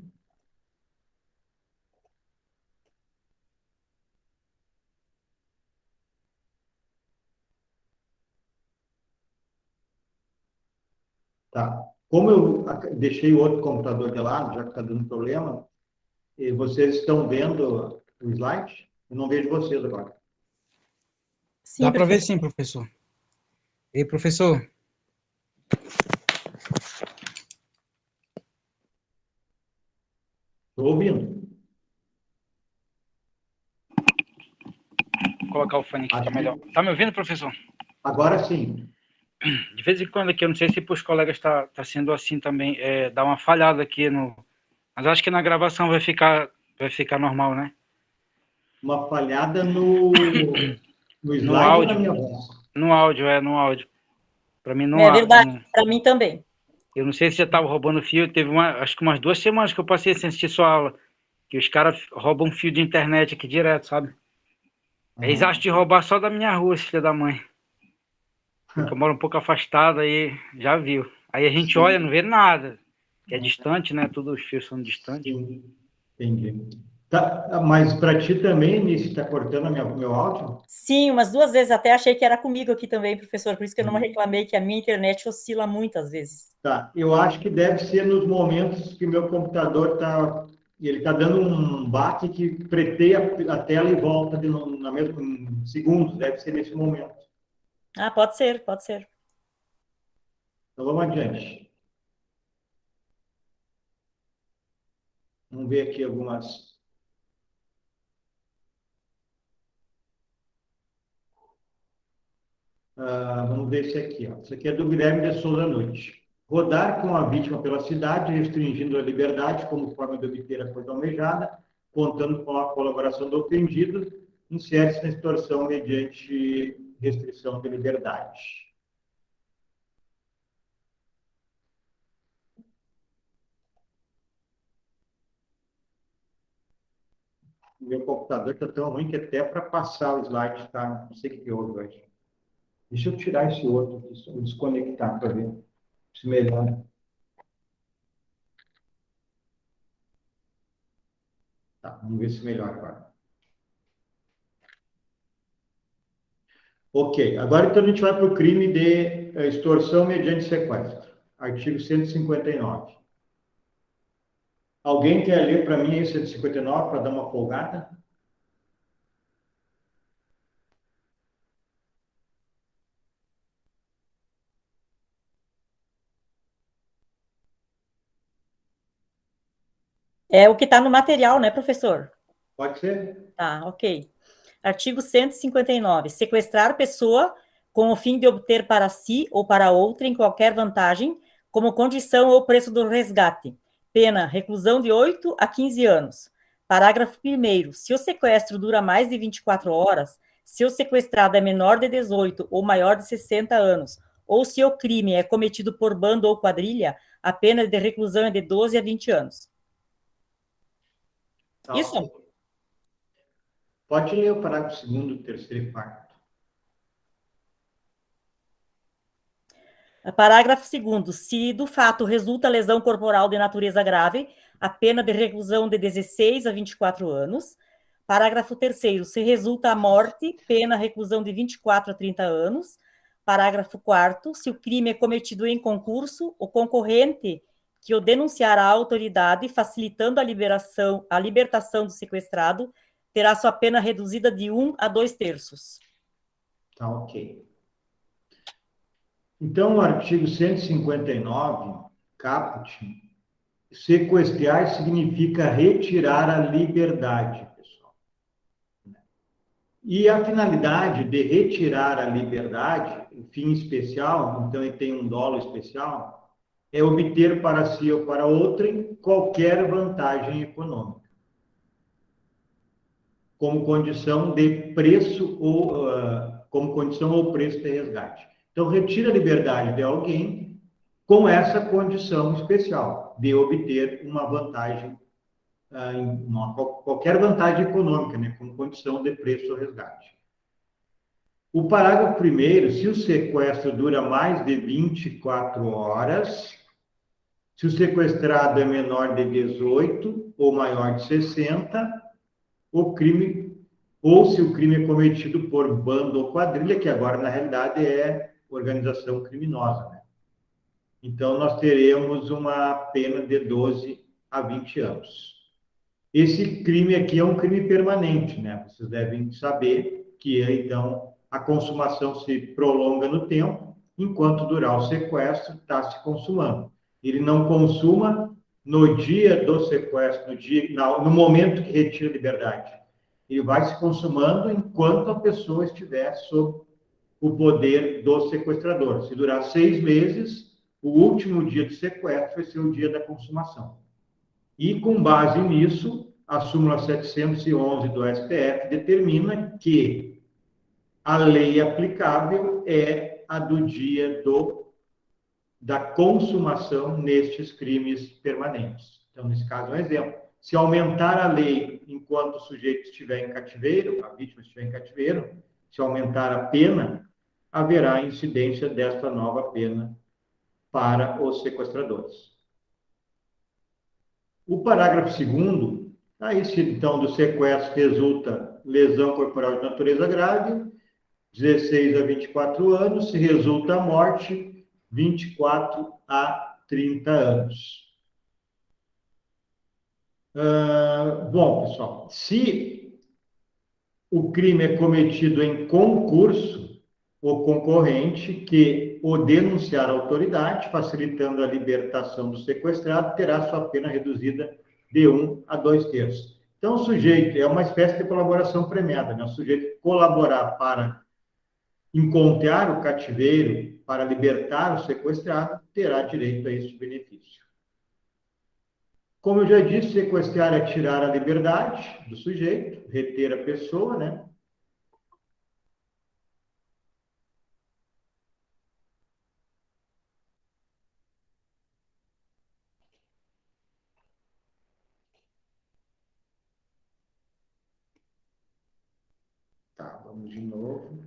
S1: Tá. Como eu deixei o outro computador de lado, já que está dando problema, e vocês estão vendo o slide? Eu não vejo vocês agora.
S3: Sim,
S2: Dá para ver
S3: professor.
S2: sim, professor. Ei, professor.
S1: Estou ouvindo.
S2: Vou colocar o fone aqui, tá
S1: Aqui.
S2: melhor. Tá me ouvindo, professor?
S1: Agora sim.
S2: De vez em quando aqui, eu não sei se para os colegas tá sendo assim também, dá uma falhada aqui no... Mas acho que na gravação vai ficar normal, né?
S1: Uma falhada no slide
S2: No
S1: ou na
S2: áudio.
S1: minha voz?
S2: No áudio. Para mim não
S3: É
S2: há...
S3: verdade, para mim também.
S2: Eu não sei se já estava roubando fio. Teve acho que umas 2 semanas que eu passei sem assistir sua aula. Que os caras roubam fio de internet aqui direto, sabe? Eles acham de roubar só da minha rua, filha da mãe. Porque eu moro um pouco afastado, aí já viu. Aí a gente
S1: Sim.
S2: olha, não vê nada. Que é distante, né? Todos os fios são distantes.
S1: Sim, entendi. Tá, mas para ti também, Nisso, está cortando meu áudio?
S3: Sim, umas 2 vezes até achei que era comigo aqui também, professor, por isso que eu não reclamei, que a minha internet oscila muito às vezes.
S1: Tá, eu acho que deve ser nos momentos que o meu computador está dando um baque que preteia a tela e volta na mesma em segundos, deve ser nesse momento.
S3: Ah, pode ser, pode ser.
S1: Então vamos adiante. Vamos ver aqui algumas. Vamos ver esse aqui. Ó. Esse aqui é do Guilherme de Souza Noite. Rodar com a vítima pela cidade, restringindo a liberdade como forma de obter a coisa almejada, contando com a colaboração do ofendido, insere-se na extorsão mediante restrição de liberdade. O meu computador está tão ruim que até para passar o slide está, não sei o que houve hoje. Deixa eu tirar esse outro aqui, vou desconectar para ver se melhora. Tá, vamos ver se melhora agora. Ok, agora então a gente vai para o crime de extorsão mediante sequestro. Artigo 159. Alguém quer ler para mim esse 159 para dar uma folgada?
S3: É o que está no material, né, professor?
S1: Pode ser?
S3: Tá, ok. Artigo 159. Sequestrar pessoa com o fim de obter para si ou para outrem qualquer vantagem, como condição ou preço do resgate. Pena, reclusão de 8 a 15 anos. Parágrafo 1º. Se o sequestro dura mais de 24 horas, se o sequestrado é menor de 18 ou maior de 60 anos, ou se o crime é cometido por bando ou quadrilha, a pena de reclusão é de 12 a 20 anos.
S1: Tá,
S3: Isso.
S1: ok. Pode ler o parágrafo 2º, 3º e 4º.
S3: Parágrafo 2º. Se do fato resulta lesão corporal de natureza grave, a pena de reclusão de 16 a 24 anos. Parágrafo 3º. Se resulta a morte, pena reclusão de 24 a 30 anos. Parágrafo 4º. Se o crime é cometido em concurso, o concorrente que o denunciar à autoridade, facilitando a libertação do sequestrado, terá sua pena reduzida de 1 a 2/3.
S1: Tá, ok. Então, o artigo 159, caput, sequestrar significa retirar a liberdade, pessoal. E a finalidade de retirar a liberdade, o fim especial, então ele tem um dolo especial, é obter para si ou para outrem qualquer vantagem econômica, como condição de preço ou como condição ou preço de resgate. Então, retira a liberdade de alguém com essa condição especial de obter uma vantagem, qualquer vantagem econômica, né, como condição de preço ou resgate. O parágrafo 1º, se o sequestro dura mais de 24 horas, se o sequestrado é menor de 18 ou maior de 60, o crime, ou se o crime é cometido por bando ou quadrilha, que agora na realidade é organização criminosa, né? Então nós teremos uma pena de 12 a 20 anos. Esse crime aqui é um crime permanente, né? Vocês devem saber que então a consumação se prolonga no tempo, enquanto durar o sequestro está se consumando. Ele não consuma no dia do sequestro, no momento que retira a liberdade. Ele vai se consumando enquanto a pessoa estiver sob o poder do sequestrador. Se durar 6 meses, o último dia do sequestro vai ser o dia da consumação. E, com base nisso, a súmula 711 do STF determina que a lei aplicável é a do dia da consumação nestes crimes permanentes. Então, nesse caso, um exemplo. Se aumentar a lei enquanto o sujeito estiver em cativeiro, a vítima estiver em cativeiro, se aumentar a pena, haverá incidência desta nova pena para os sequestradores. O parágrafo 2º, aí se então do sequestro resulta lesão corporal de natureza grave, 16 a 24 anos, se resulta a morte, 24 a 30 anos. Bom, pessoal, se o crime é cometido em concurso, o concorrente que o denunciar à autoridade, facilitando a libertação do sequestrado, terá sua pena reduzida de 1 a 2/3. Então, o sujeito é uma espécie de colaboração premiada, né? O sujeito colaborar para encontrar o cativeiro, para libertar o sequestrado, terá direito a este benefício. Como eu já disse, sequestrar é tirar a liberdade do sujeito, reter a pessoa, né? Tá, vamos de novo.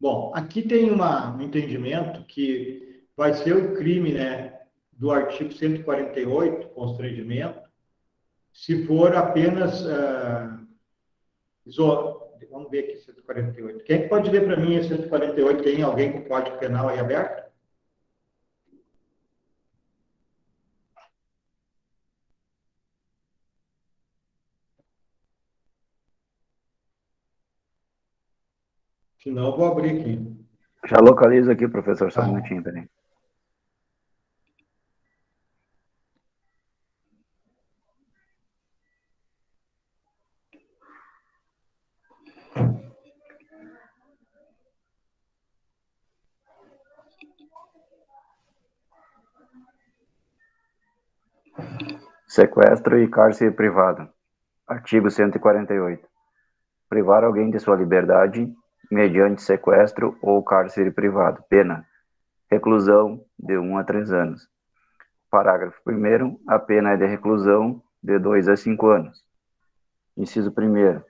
S1: Bom, aqui tem um entendimento que vai ser o crime, né, do artigo 148, constrangimento, se for apenas... vamos ver aqui 148. Quem é que pode ler para mim esse 148? Tem alguém com o Código Penal aí aberto? Senão eu vou abrir aqui.
S5: Já localizo aqui, professor, só um
S1: Tá.
S5: minutinho, peraí. Sequestro e cárcere privado. Artigo 148. Privar alguém de sua liberdade mediante sequestro ou cárcere privado. Pena: reclusão de 1 a 3 anos. Parágrafo 1º. A pena é de reclusão de 2 a 5 anos. Inciso 1º.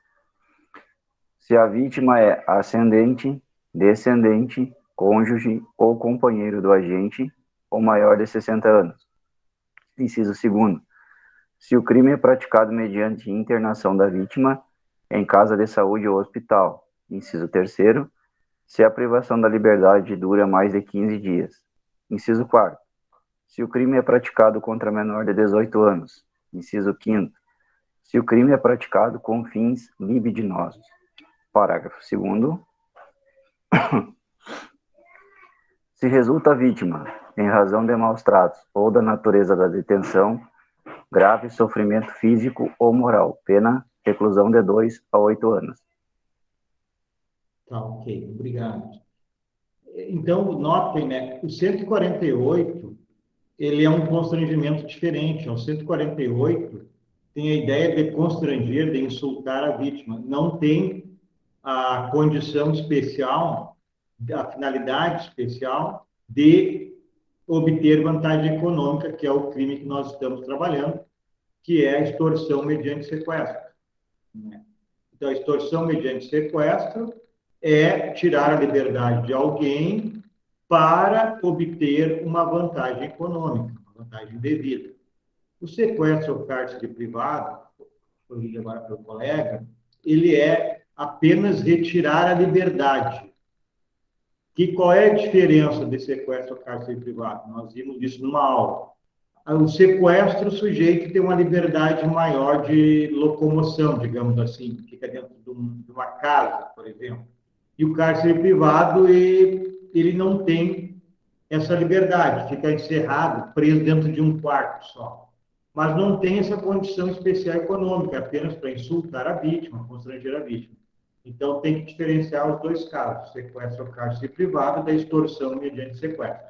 S5: Se a vítima é ascendente, descendente, cônjuge ou companheiro do agente, ou maior de 60 anos. Inciso 2º. Se o crime é praticado mediante internação da vítima em casa de saúde ou hospital. Inciso 3º. Se a privação da liberdade dura mais de 15 dias. Inciso 4º. Se o crime é praticado contra menor de 18 anos. Inciso 5º. Se o crime é praticado com fins libidinosos. Parágrafo 2º. Se resulta a vítima, em razão de maus tratos ou da natureza da detenção, grave sofrimento físico ou moral, pena: reclusão de 2 a 8 anos.
S1: Tá, ok. Obrigado. Então, notem, né? O 148, ele é um constrangimento diferente. O 148 tem a ideia de constranger, de insultar a vítima. Não tem a condição especial, a finalidade especial de obter vantagem econômica, que é o crime que nós estamos trabalhando, que é a extorsão mediante sequestro. Então, a extorsão mediante sequestro é tirar a liberdade de alguém para obter uma vantagem econômica, uma vantagem devida. O sequestro ou cárcere privado, corrigido agora pelo colega, ele é apenas retirar a liberdade. Qual é a diferença de sequestro ou cárcere privado? Nós vimos isso numa aula. O sequestro, o sujeito tem uma liberdade maior de locomoção, digamos assim, fica dentro de uma casa, por exemplo. E o cárcere privado, ele não tem essa liberdade, fica encerrado, preso dentro de um quarto só. Mas não tem essa condição especial econômica, apenas para insultar a vítima, constranger a vítima. Então, tem que diferenciar os dois casos, sequestro ou cárcere privado da extorsão mediante sequestro.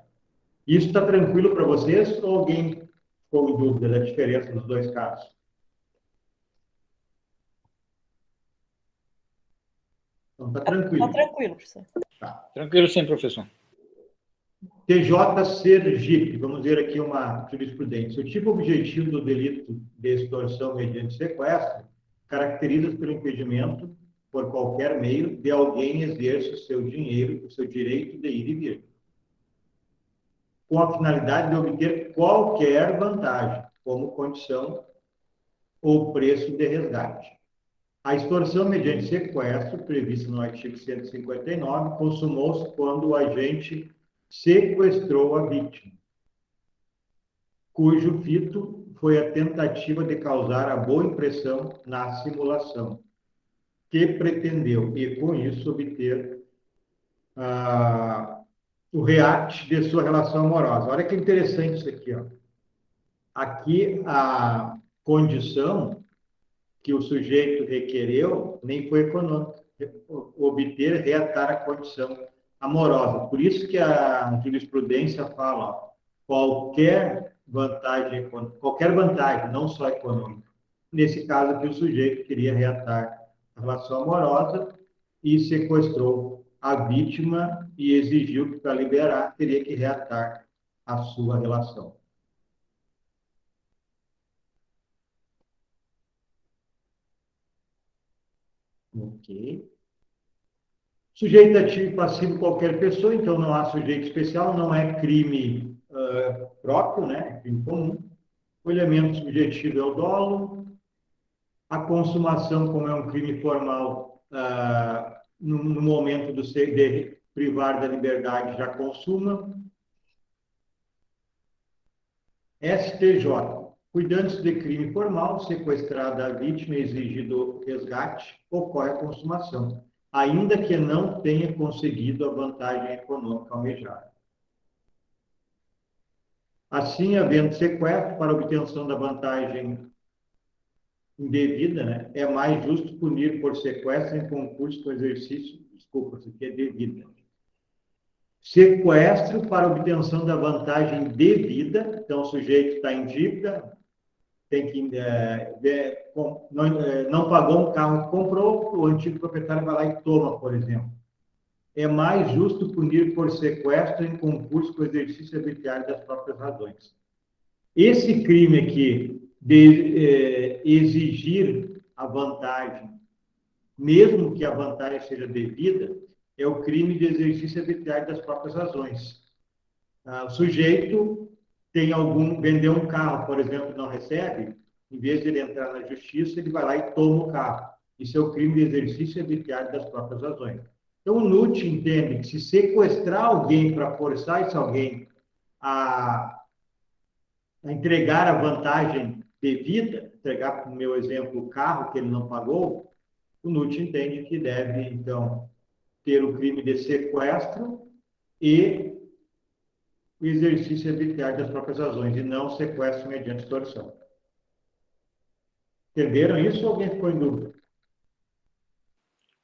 S1: Isso está tranquilo para vocês ou alguém ficou em dúvida da diferença dos dois casos? Então, está tranquilo.
S3: Está tranquilo, professor.
S1: Tá.
S2: Tranquilo sim, professor.
S1: TJ Sergipe, vamos ver aqui uma jurisprudência. O tipo objetivo do delito de extorsão mediante sequestro caracteriza-se pelo impedimento, por qualquer meio, de alguém exercer o seu dinheiro, o seu direito de ir e vir, com a finalidade de obter qualquer vantagem, como condição ou preço de resgate. A extorsão mediante sequestro, prevista no artigo 159, consumou-se quando o agente sequestrou a vítima, cujo fito foi a tentativa de causar a boa impressão na simulação, que pretendeu, e com isso, obter o react de sua relação amorosa. Olha que interessante isso aqui, ó. Aqui, a condição que o sujeito requereu nem foi econômica, obter, reatar a condição amorosa. Por isso que a jurisprudência fala, ó, qualquer vantagem, não só econômica. Nesse caso aqui, o sujeito queria reatar a relação amorosa e sequestrou a vítima e exigiu que, para liberar, teria que reatar a sua relação. Ok. Sujeito ativo e passivo qualquer pessoa, então não há sujeito especial, não é crime próprio, né? É crime comum. O elemento subjetivo é o dolo. A consumação, como é um crime formal, no momento de privar da liberdade, já consuma. STJ. Cuidando-se de crime formal, sequestrada a vítima e exigido resgate, ocorre a consumação. ainda que não tenha conseguido a vantagem econômica almejada. Assim, havendo sequestro para obtenção da vantagem indevida, né, é mais justo punir por sequestro em concurso com exercício, desculpa, isso aqui é devida. Sequestro para obtenção da vantagem devida, então o sujeito está em dívida, tem que não pagou um carro que comprou, o antigo proprietário vai lá e toma, por exemplo. É mais justo punir por sequestro em concurso com exercício arbitrário das próprias razões. Esse crime aqui de exigir a vantagem, mesmo que a vantagem seja devida, é o crime de exercício arbitrário das próprias razões. O sujeito vendeu um carro, por exemplo, não recebe, em vez de ele entrar na justiça, ele vai lá e toma o carro. Isso é o crime de exercício arbitrário das próprias razões. Então, o NUT entende que se sequestrar alguém para forçar esse alguém a entregar a vantagem devida, entregar, no meu exemplo, o carro que ele não pagou, o NUT entende que deve, então, ter o crime de sequestro e o exercício arbitrário das próprias razões, e não sequestro mediante extorsão. Entenderam isso ou alguém ficou em dúvida?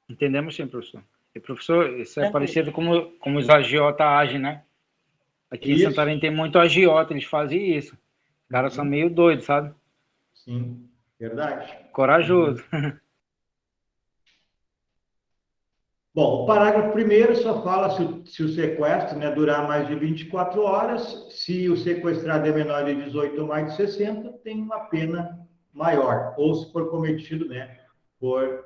S2: Entendemos sim, professor. E, professor, isso é parecido como os agiotas agem, né? Aqui em Santarém tem muito agiota, eles fazem isso. Os caras são meio doidos, sabe?
S1: Sim, verdade.
S2: Corajoso.
S1: Bom, o parágrafo primeiro só fala se o sequestro, né, durar mais de 24 horas, se o sequestrado é menor de 18 ou mais de 60, tem uma pena maior, ou se for cometido, né, por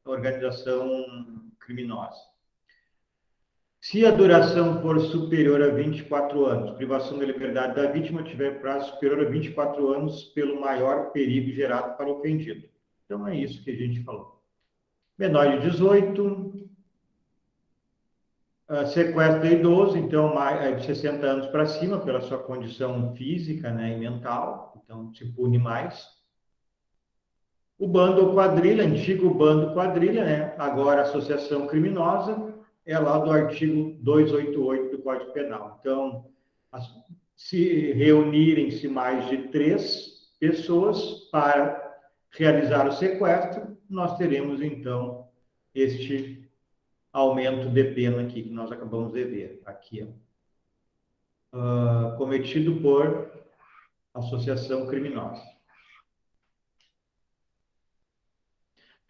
S1: organização criminosa. Se a duração for superior a 24 anos, privação da liberdade da vítima tiver prazo superior a 24 anos pelo maior perigo gerado para o ofendido. Então, é isso que a gente falou. Menor de 18, sequestro de idoso, então, de 60 anos para cima, pela sua condição física, né, e mental, então se pune mais. O bando ou quadrilha, antigo bando quadrilha, né, agora associação criminosa, é lá do artigo 288 do Código Penal. Então, se reunirem-se mais de 3 pessoas para realizar o sequestro, nós teremos, então, este aumento de pena aqui que nós acabamos de ver. Aqui, cometido por associação criminosa.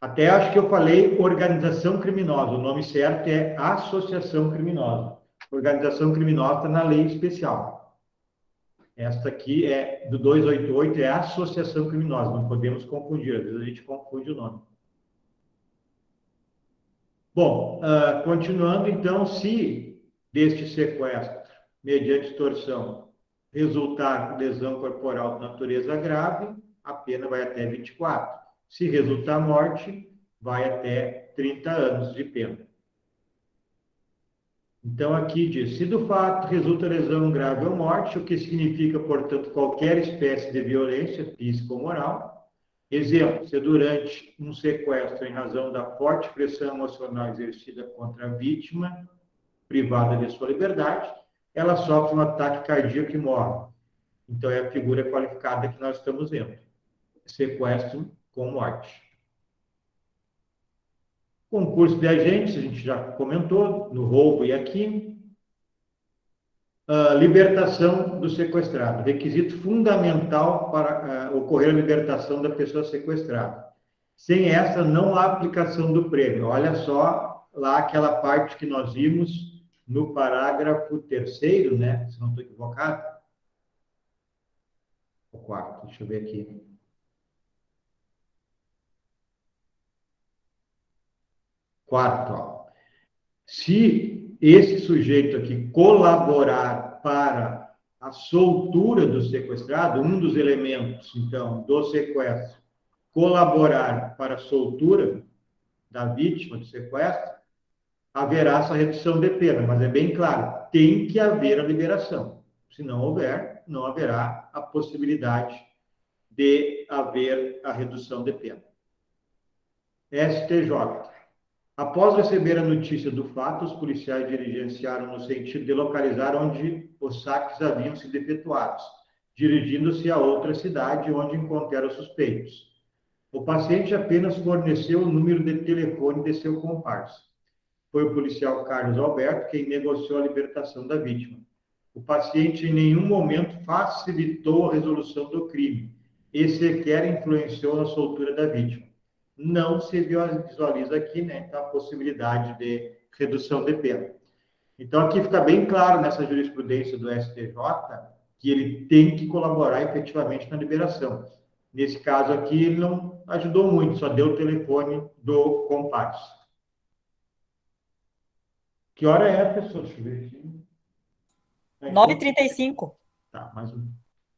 S1: Até acho que eu falei organização criminosa. O nome certo é associação criminosa. Organização criminosa está na lei especial. Esta aqui é do 288, é associação criminosa. Não podemos confundir. Às vezes a gente confunde o nome. Bom, continuando, então, se deste sequestro, mediante extorsão, resultar lesão corporal de natureza grave, a pena vai até 24. Se resultar morte, vai até 30 anos de pena. Então, aqui diz, se do fato resulta lesão grave ou morte, o que significa, portanto, qualquer espécie de violência física ou moral. Exemplo, se durante um sequestro, em razão da forte pressão emocional exercida contra a vítima, privada de sua liberdade, ela sofre um ataque cardíaco e morre. Então, é a figura qualificada que nós estamos vendo. Sequestro com morte. Concurso de agentes, a gente já comentou, no roubo e aqui. Libertação do sequestrado. Requisito fundamental para ocorrer a libertação da pessoa sequestrada. Sem essa, não há aplicação do prêmio. Olha só lá aquela parte que nós vimos no parágrafo 3º, né? Se não estou equivocado. O 4º, deixa eu ver aqui. Quarto, ó. Se esse sujeito aqui colaborar para a soltura do sequestrado, um dos elementos, então, do sequestro, colaborar para a soltura da vítima do sequestro, haverá essa redução de pena, mas é bem claro, tem que haver a liberação. Se não houver, não haverá a possibilidade de haver a redução de pena. STJ. Após receber a notícia do fato, os policiais diligenciaram no sentido de localizar onde os saques haviam sido efetuados, dirigindo-se a outra cidade onde encontraram os suspeitos. O paciente apenas forneceu o número de telefone de seu comparsa. Foi o policial Carlos Alberto quem negociou a libertação da vítima. O paciente em nenhum momento facilitou a resolução do crime e sequer influenciou na soltura da vítima. Não se visualiza aqui, né, então, a possibilidade de redução de pena. Então, aqui fica bem claro nessa jurisprudência do STJ que ele tem que colaborar efetivamente na liberação. Nesse caso aqui, ele não ajudou muito, só deu o telefone do comparsa. Que hora é, pessoal? Deixa eu ver aqui.
S3: 9h35.
S1: Tá, mas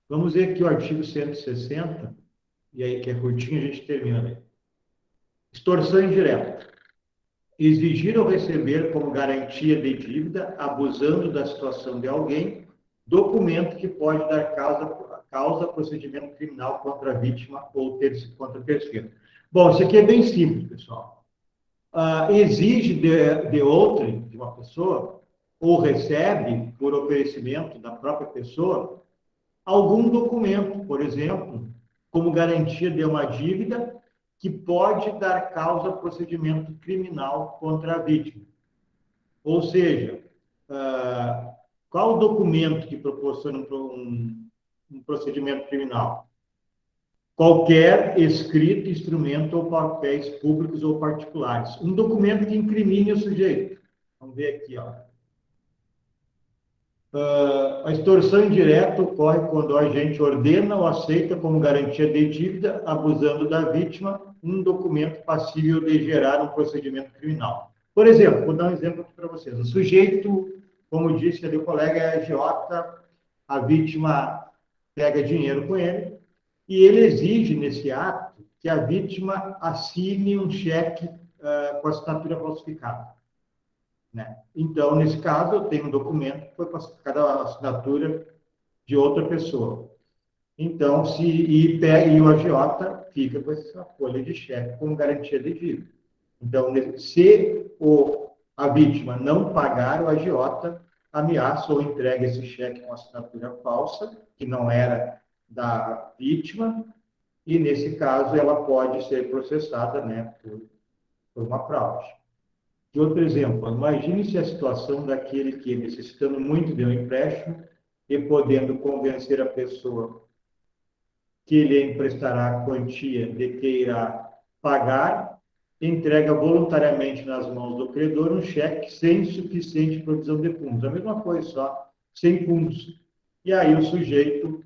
S1: vamos ver aqui o artigo 160, e aí que é curtinho, a gente termina daí. Extorsão indireta. Exigir ou receber como garantia de dívida, abusando da situação de alguém, documento que pode dar causa a procedimento criminal contra a vítima ou contra terceiro. Bom, isso aqui é bem simples, pessoal. Exige de outrem, de uma pessoa, ou recebe, por oferecimento da própria pessoa, algum documento, por exemplo, como garantia de uma dívida que pode dar causa a procedimento criminal contra a vítima. Ou seja, qual o documento que proporciona um procedimento criminal? Qualquer escrito, instrumento ou papéis públicos ou particulares. Um documento que incrimine o sujeito. Vamos ver aqui, ó. A extorsão indireta ocorre quando o agente ordena ou aceita como garantia de dívida, abusando da vítima, um documento passível de gerar um procedimento criminal. Por exemplo, vou dar um exemplo aqui para vocês. O sujeito, como disse ali o colega, é agiota, a vítima pega dinheiro com ele, e ele exige, nesse ato, que a vítima assine um cheque com assinatura falsificada. Né? Então, nesse caso, eu tenho um documento que foi falsificado a assinatura de outra pessoa. Então, e o agiota fica com essa folha de cheque como garantia de dívida. Então, se a vítima não pagar, o agiota ameaça ou entrega esse cheque com assinatura falsa, que não era da vítima, e, nesse caso, ela pode ser processada, né, por uma fraude. De outro exemplo, imagine-se a situação daquele que, necessitando muito de um empréstimo e podendo convencer a pessoa que lhe emprestará a quantia de que irá pagar, entrega voluntariamente nas mãos do credor um cheque sem suficiente provisão de fundos. A mesma coisa, só sem fundos. E aí o sujeito,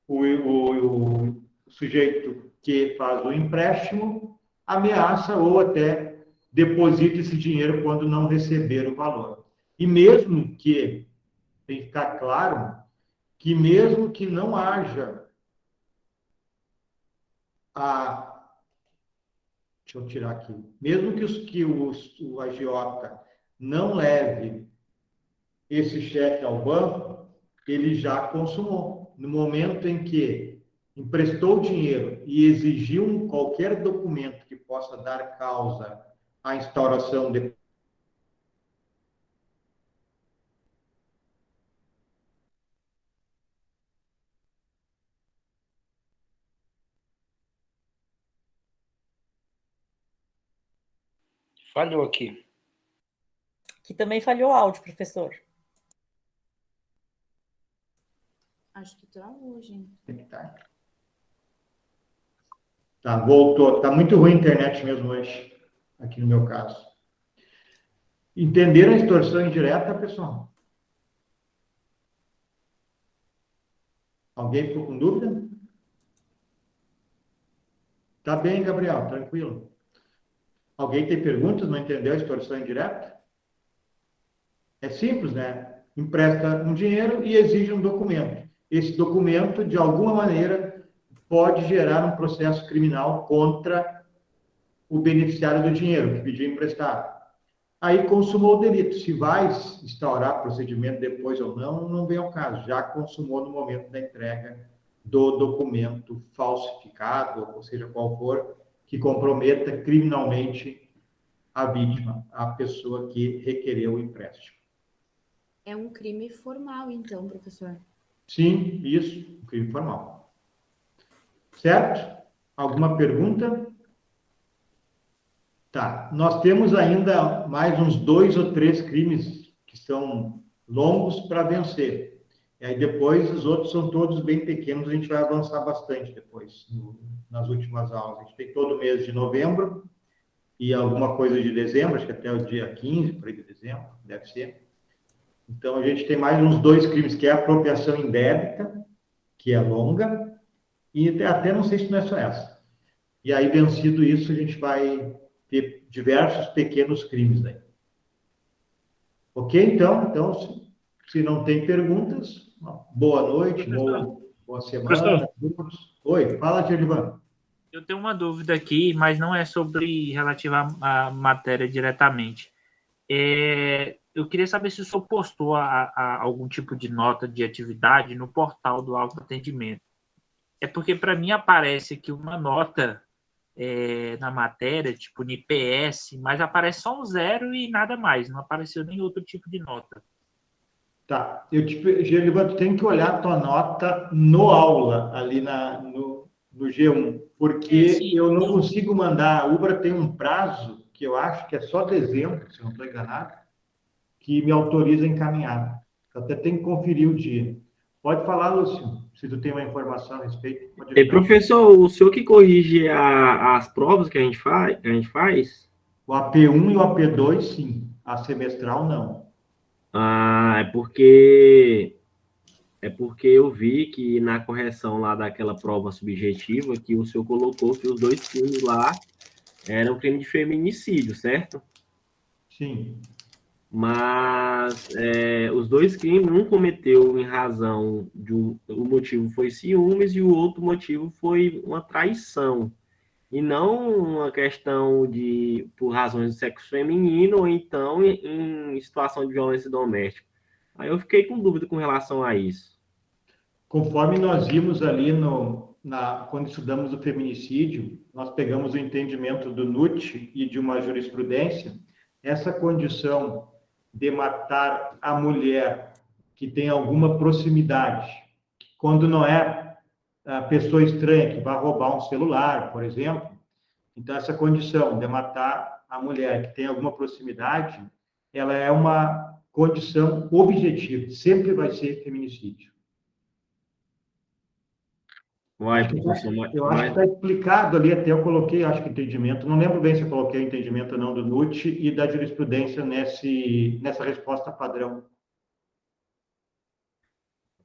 S1: o sujeito que faz o empréstimo ameaça ou até deposita esse dinheiro quando não receber o valor. E mesmo que, tem que ficar claro, que mesmo que não haja deixa eu tirar aqui, mesmo que o agiota não leve esse cheque ao banco, ele já consumou. No momento em que emprestou dinheiro e exigiu qualquer documento que possa dar causa à instauração de
S2: Falhou aqui.
S3: Que também falhou o áudio, professor.
S6: Acho que travou, gente.
S1: Tá, voltou. Tá muito ruim a internet mesmo hoje, aqui no meu caso. Entenderam a extorsão indireta, pessoal? Alguém ficou com dúvida? Tá bem, Gabriel, tranquilo. Alguém tem perguntas? Não entendeu a extorsão indireta? É simples, né? Empresta um dinheiro e exige um documento. Esse documento, de alguma maneira, pode gerar um processo criminal contra o beneficiário do dinheiro, que pediu emprestado. Aí consumou o delito. Se vai instaurar procedimento depois ou não, não vem ao caso. Já consumou no momento da entrega do documento falsificado, ou seja, qual for, que comprometa criminalmente a vítima, a pessoa que requereu o empréstimo.
S6: É um crime formal, então, professor.
S1: Sim, isso, crime formal. Certo? Alguma pergunta? Tá. Nós temos ainda mais uns 2 ou 3 crimes que são longos para vencer. E aí depois os outros são todos bem pequenos, a gente vai avançar bastante depois, nas últimas aulas. A gente tem todo mês de novembro e alguma coisa de dezembro, acho que até o dia 15 por aí de dezembro, deve ser. Então a gente tem mais uns 2 crimes, que é a apropriação indébita, que é longa, e até não sei se não é só essa. E aí, vencido isso, a gente vai ter diversos pequenos crimes aí. Ok? Então se não tem perguntas, boa noite, boa semana. Oi, fala, Gerivan.
S7: Eu tenho uma dúvida aqui, mas não é sobre relativa à matéria diretamente. Eu queria saber se o senhor postou a algum tipo de nota de atividade no portal do autoatendimento. É porque, para mim, aparece aqui uma nota na matéria, tipo NPS, mas aparece só um 0 e nada mais, não apareceu nem outro tipo de nota.
S1: Tá, Gerivan, tu tem que olhar a tua nota no aula, ali no G1, porque eu não consigo mandar. A Ubra tem um prazo, que eu acho que é só dezembro, se eu não estou enganado, que me autoriza a encaminhar. Eu até tenho que conferir o dia. Pode falar, Lúcio, se tu tem uma informação a respeito.
S8: Professor, o senhor que corrige as provas que a gente faz?
S1: O AP1 e o AP2, sim. A semestral, não.
S8: É porque eu vi que na correção lá daquela prova subjetiva, que o senhor colocou que os 2 crimes lá eram crime de feminicídio, certo?
S1: Sim.
S8: Mas os 2 crimes, um cometeu em razão o motivo foi ciúmes e o outro motivo foi uma traição. E não uma questão por razões de sexo feminino ou então em situação de violência doméstica. Aí eu fiquei com dúvida com relação a isso.
S1: Conforme nós vimos ali quando estudamos o feminicídio, nós pegamos o entendimento do NUT e de uma jurisprudência, essa condição de matar a mulher que tem alguma proximidade, quando não é a pessoa estranha que vai roubar um celular, por exemplo. Então, essa condição de matar a mulher que tem alguma proximidade, ela é uma condição objetiva, sempre vai ser feminicídio. Eu acho que está explicado ali, até eu coloquei, acho que entendimento, não lembro bem se eu coloquei o entendimento ou não do NUT e da jurisprudência nessa resposta padrão.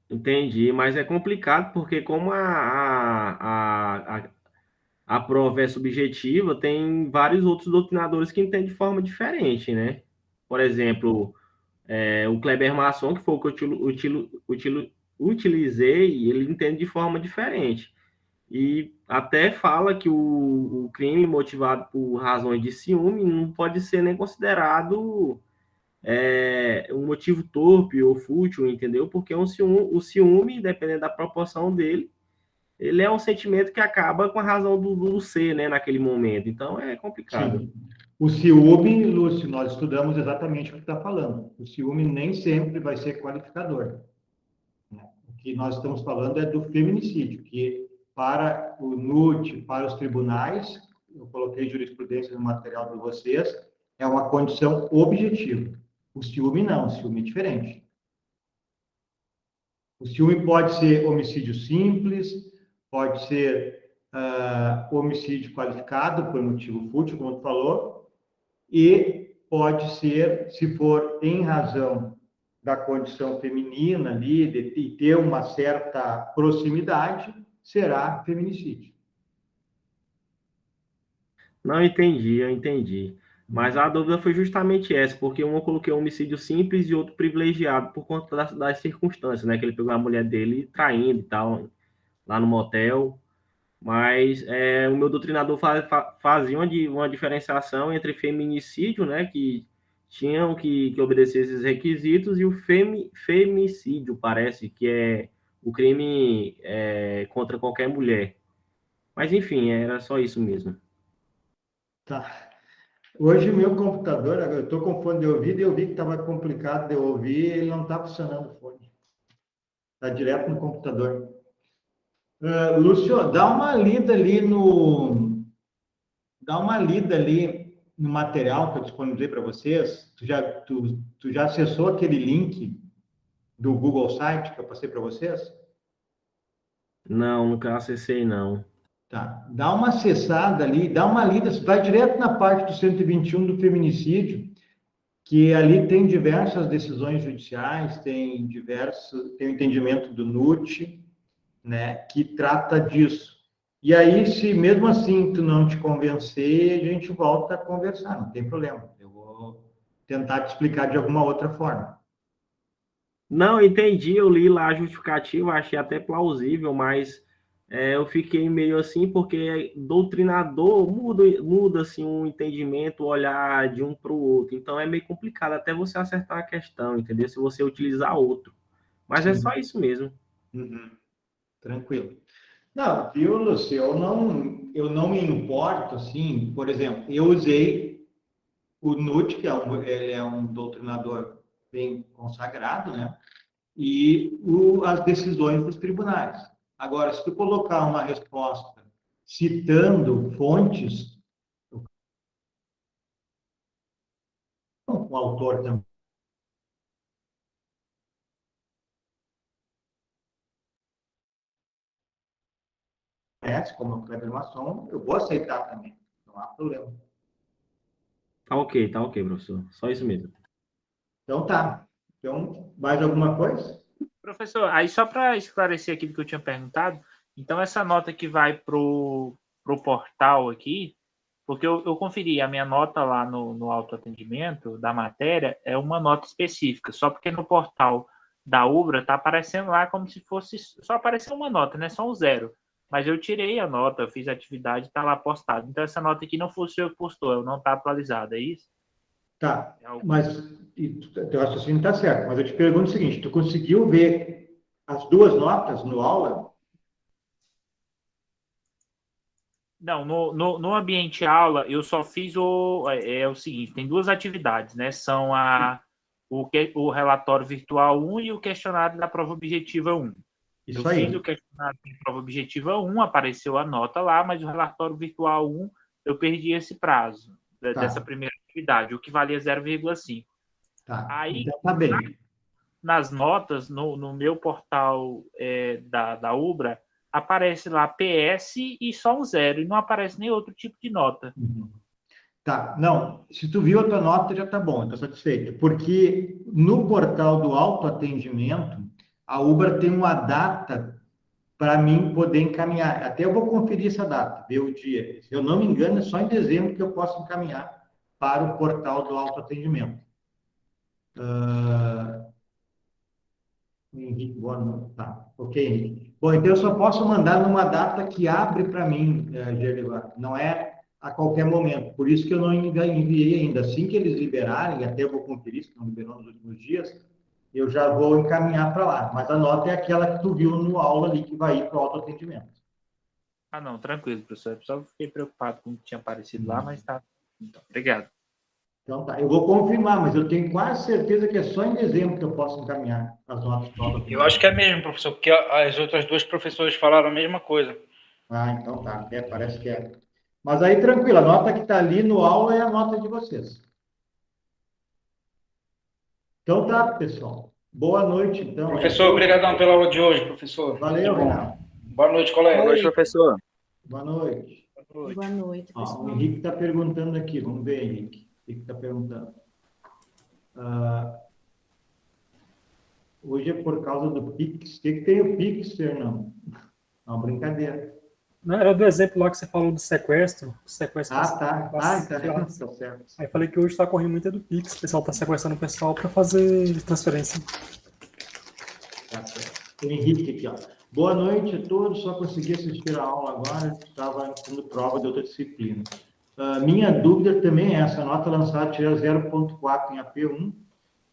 S8: Entendi, mas é complicado porque como a prova é subjetiva, tem vários outros doutrinadores que entendem de forma diferente, né? Por exemplo, o Kleber Masson, que foi o que eu utilizei, ele entende de forma diferente. E até fala que o crime motivado por razões de ciúme não pode ser nem considerado um motivo torpe ou fútil, entendeu? Porque o ciúme, dependendo da proporção dele, ele é um sentimento que acaba com a razão do ser, né, naquele momento. Então, é complicado.
S1: Sim. O ciúme, Lúcio, nós estudamos exatamente o que está falando. O ciúme nem sempre vai ser qualificador. O que nós estamos falando é do feminicídio, que para o NUT, para os tribunais, eu coloquei jurisprudência no material de vocês, é uma condição objetiva. O ciúme não, o ciúme é diferente. O ciúme pode ser homicídio simples, pode ser homicídio qualificado por motivo fútil, como tu falou, e pode ser, se for em razão da condição feminina ali, de ter uma certa proximidade, será feminicídio.
S8: Não, eu entendi. Mas a dúvida foi justamente essa, porque um eu coloquei um homicídio simples e outro privilegiado por conta das circunstâncias, né? Que ele pegou a mulher dele traindo e tal, lá no motel. Mas o meu doutrinador fazia uma diferenciação entre feminicídio, né? Que tinham que obedecer esses requisitos, e o femicídio, parece, que é o crime contra qualquer mulher. Mas, enfim, era só isso mesmo.
S1: Tá. Hoje o meu computador, eu estou com fone de ouvido e eu vi que estava complicado de eu ouvir, ele não está funcionando o fone. Está direto no computador. Lúcio, dá uma lida ali no material que eu disponibilizei para vocês. Tu já acessou aquele link do Google Site que eu passei para vocês?
S8: Não, nunca acessei, não.
S1: Tá. Dá uma acessada ali, dá uma lida, vai direto na parte do 121 do feminicídio, que ali tem diversas decisões judiciais, tem o entendimento do NUT, né, que trata disso. E aí, se mesmo assim tu não te convencer, a gente volta a conversar, não tem problema. Eu vou tentar te explicar de alguma outra forma.
S8: Não, entendi, eu li lá a justificativa, achei até plausível, mas eu fiquei meio assim, porque doutrinador muda assim, um entendimento, o olhar de um para o outro. Então é meio complicado até você acertar a questão, entendeu? Se você utilizar outro. Mas é
S1: Sim.
S8: só isso mesmo.
S1: Uhum. Tranquilo. Não, viu, Lúcio, eu não me importo, assim, por exemplo, eu usei o NUT, que ele é um doutrinador bem consagrado, né? E as decisões dos tribunais. Agora, se tu colocar uma resposta citando fontes, o autor também conhece, como o Kleber Masson, eu vou aceitar também, não há problema.
S8: Tá ok, professor. Só isso mesmo.
S1: Então tá. Então, mais alguma coisa?
S7: Professor, aí só para esclarecer aquilo que eu tinha perguntado, então essa nota que vai pro portal aqui, porque eu conferi a minha nota lá no autoatendimento da matéria, é uma nota específica, só porque no portal da Ubra está aparecendo lá como se fosse, só apareceu uma nota, né? Só um 0. Mas eu tirei a nota, eu fiz a atividade, está lá postado. Então essa nota aqui não foi o senhor que postou, ela não está atualizada, é isso?
S1: Tá, mas teu raciocínio está certo, mas eu te pergunto o seguinte, tu conseguiu ver as duas notas no aula?
S7: Não, no ambiente aula, eu só fiz o seguinte, tem duas atividades, né? São o relatório virtual 1 e o questionário da prova objetiva 1.
S1: Isso
S7: eu
S1: aí.
S7: fiz o questionário da prova objetiva 1, apareceu a nota lá, mas o relatório virtual 1, eu perdi esse prazo dessa primeira atividade, o que valia 0,5.
S1: Tá,
S7: Aí,
S1: então tá bem.
S7: nas notas, no meu portal da Ubra, aparece lá PS e só um 0, e não aparece nem outro tipo de nota.
S1: Uhum. Tá, não, se tu viu a tua nota já tá bom, tá satisfeito, porque no portal do autoatendimento, a Ubra tem uma data para mim poder encaminhar, até eu vou conferir essa data, ver o dia, se eu não me engano é só em dezembro que eu posso encaminhar para o portal do autoatendimento. Henrique, boa noite. Tá, ok, Henrique. Bom, então eu só posso mandar numa data que abre para mim, Gerivar. Não é a qualquer momento. Por isso que eu não enviei ainda. Assim que eles liberarem, até eu vou conferir, se não liberou nos últimos dias, eu já vou encaminhar para lá. Mas a nota é aquela que tu viu no aula ali, que vai ir para o autoatendimento.
S7: Ah, não, tranquilo, professor. Eu só fiquei preocupado com o que tinha aparecido lá, mas tá. Então, obrigado.
S1: Então tá, eu vou confirmar, mas eu tenho quase certeza que é só em dezembro que eu posso encaminhar as notas para o autoatendimento.
S2: Eu acho que é mesmo, professor, porque as outras duas professoras falaram a mesma coisa.
S1: Ah, então tá, parece que é. Mas aí, tranquilo, a nota que está ali no aula é a nota de vocês. Então tá, pessoal. Boa noite, então.
S2: Professor, obrigadão pela aula de hoje, professor.
S1: Valeu, Renato.
S2: Boa noite, colega.
S5: Boa noite, professor.
S1: Boa noite.
S6: Boa noite,
S1: Ó,
S6: pessoal.
S1: o Henrique está perguntando aqui, vamos ver, Henrique. O que está perguntando? Hoje é por causa do Pix. O que tem o Pix, Fernando? Não, brincadeira.
S9: Não, era do exemplo lá que você falou do sequestro.
S1: Tá. Tá certo.
S9: Aí falei que hoje está correndo muito do Pix. O pessoal está sequestrando o pessoal para fazer transferência.
S1: Tá certo. O Henrique aqui, ó. Boa noite a todos. Só consegui assistir a aula agora. Estava fazendo prova de outra disciplina. Minha dúvida também é essa. A nota lançada tira 0,4 em AP1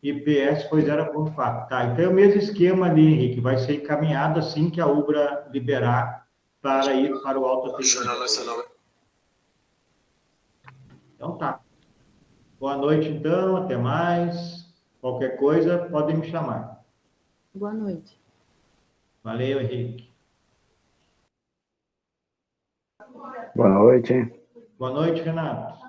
S1: e PS foi 0,4. Tá, então é o mesmo esquema ali, Henrique. Vai ser encaminhado assim que a Ubra liberar para ir para o autoatendimento. Então tá. Boa noite, então. Até mais. Qualquer coisa, podem me chamar.
S6: Boa noite.
S1: Valeu, Henrique.
S5: Boa noite.
S1: Boa noite, Renato.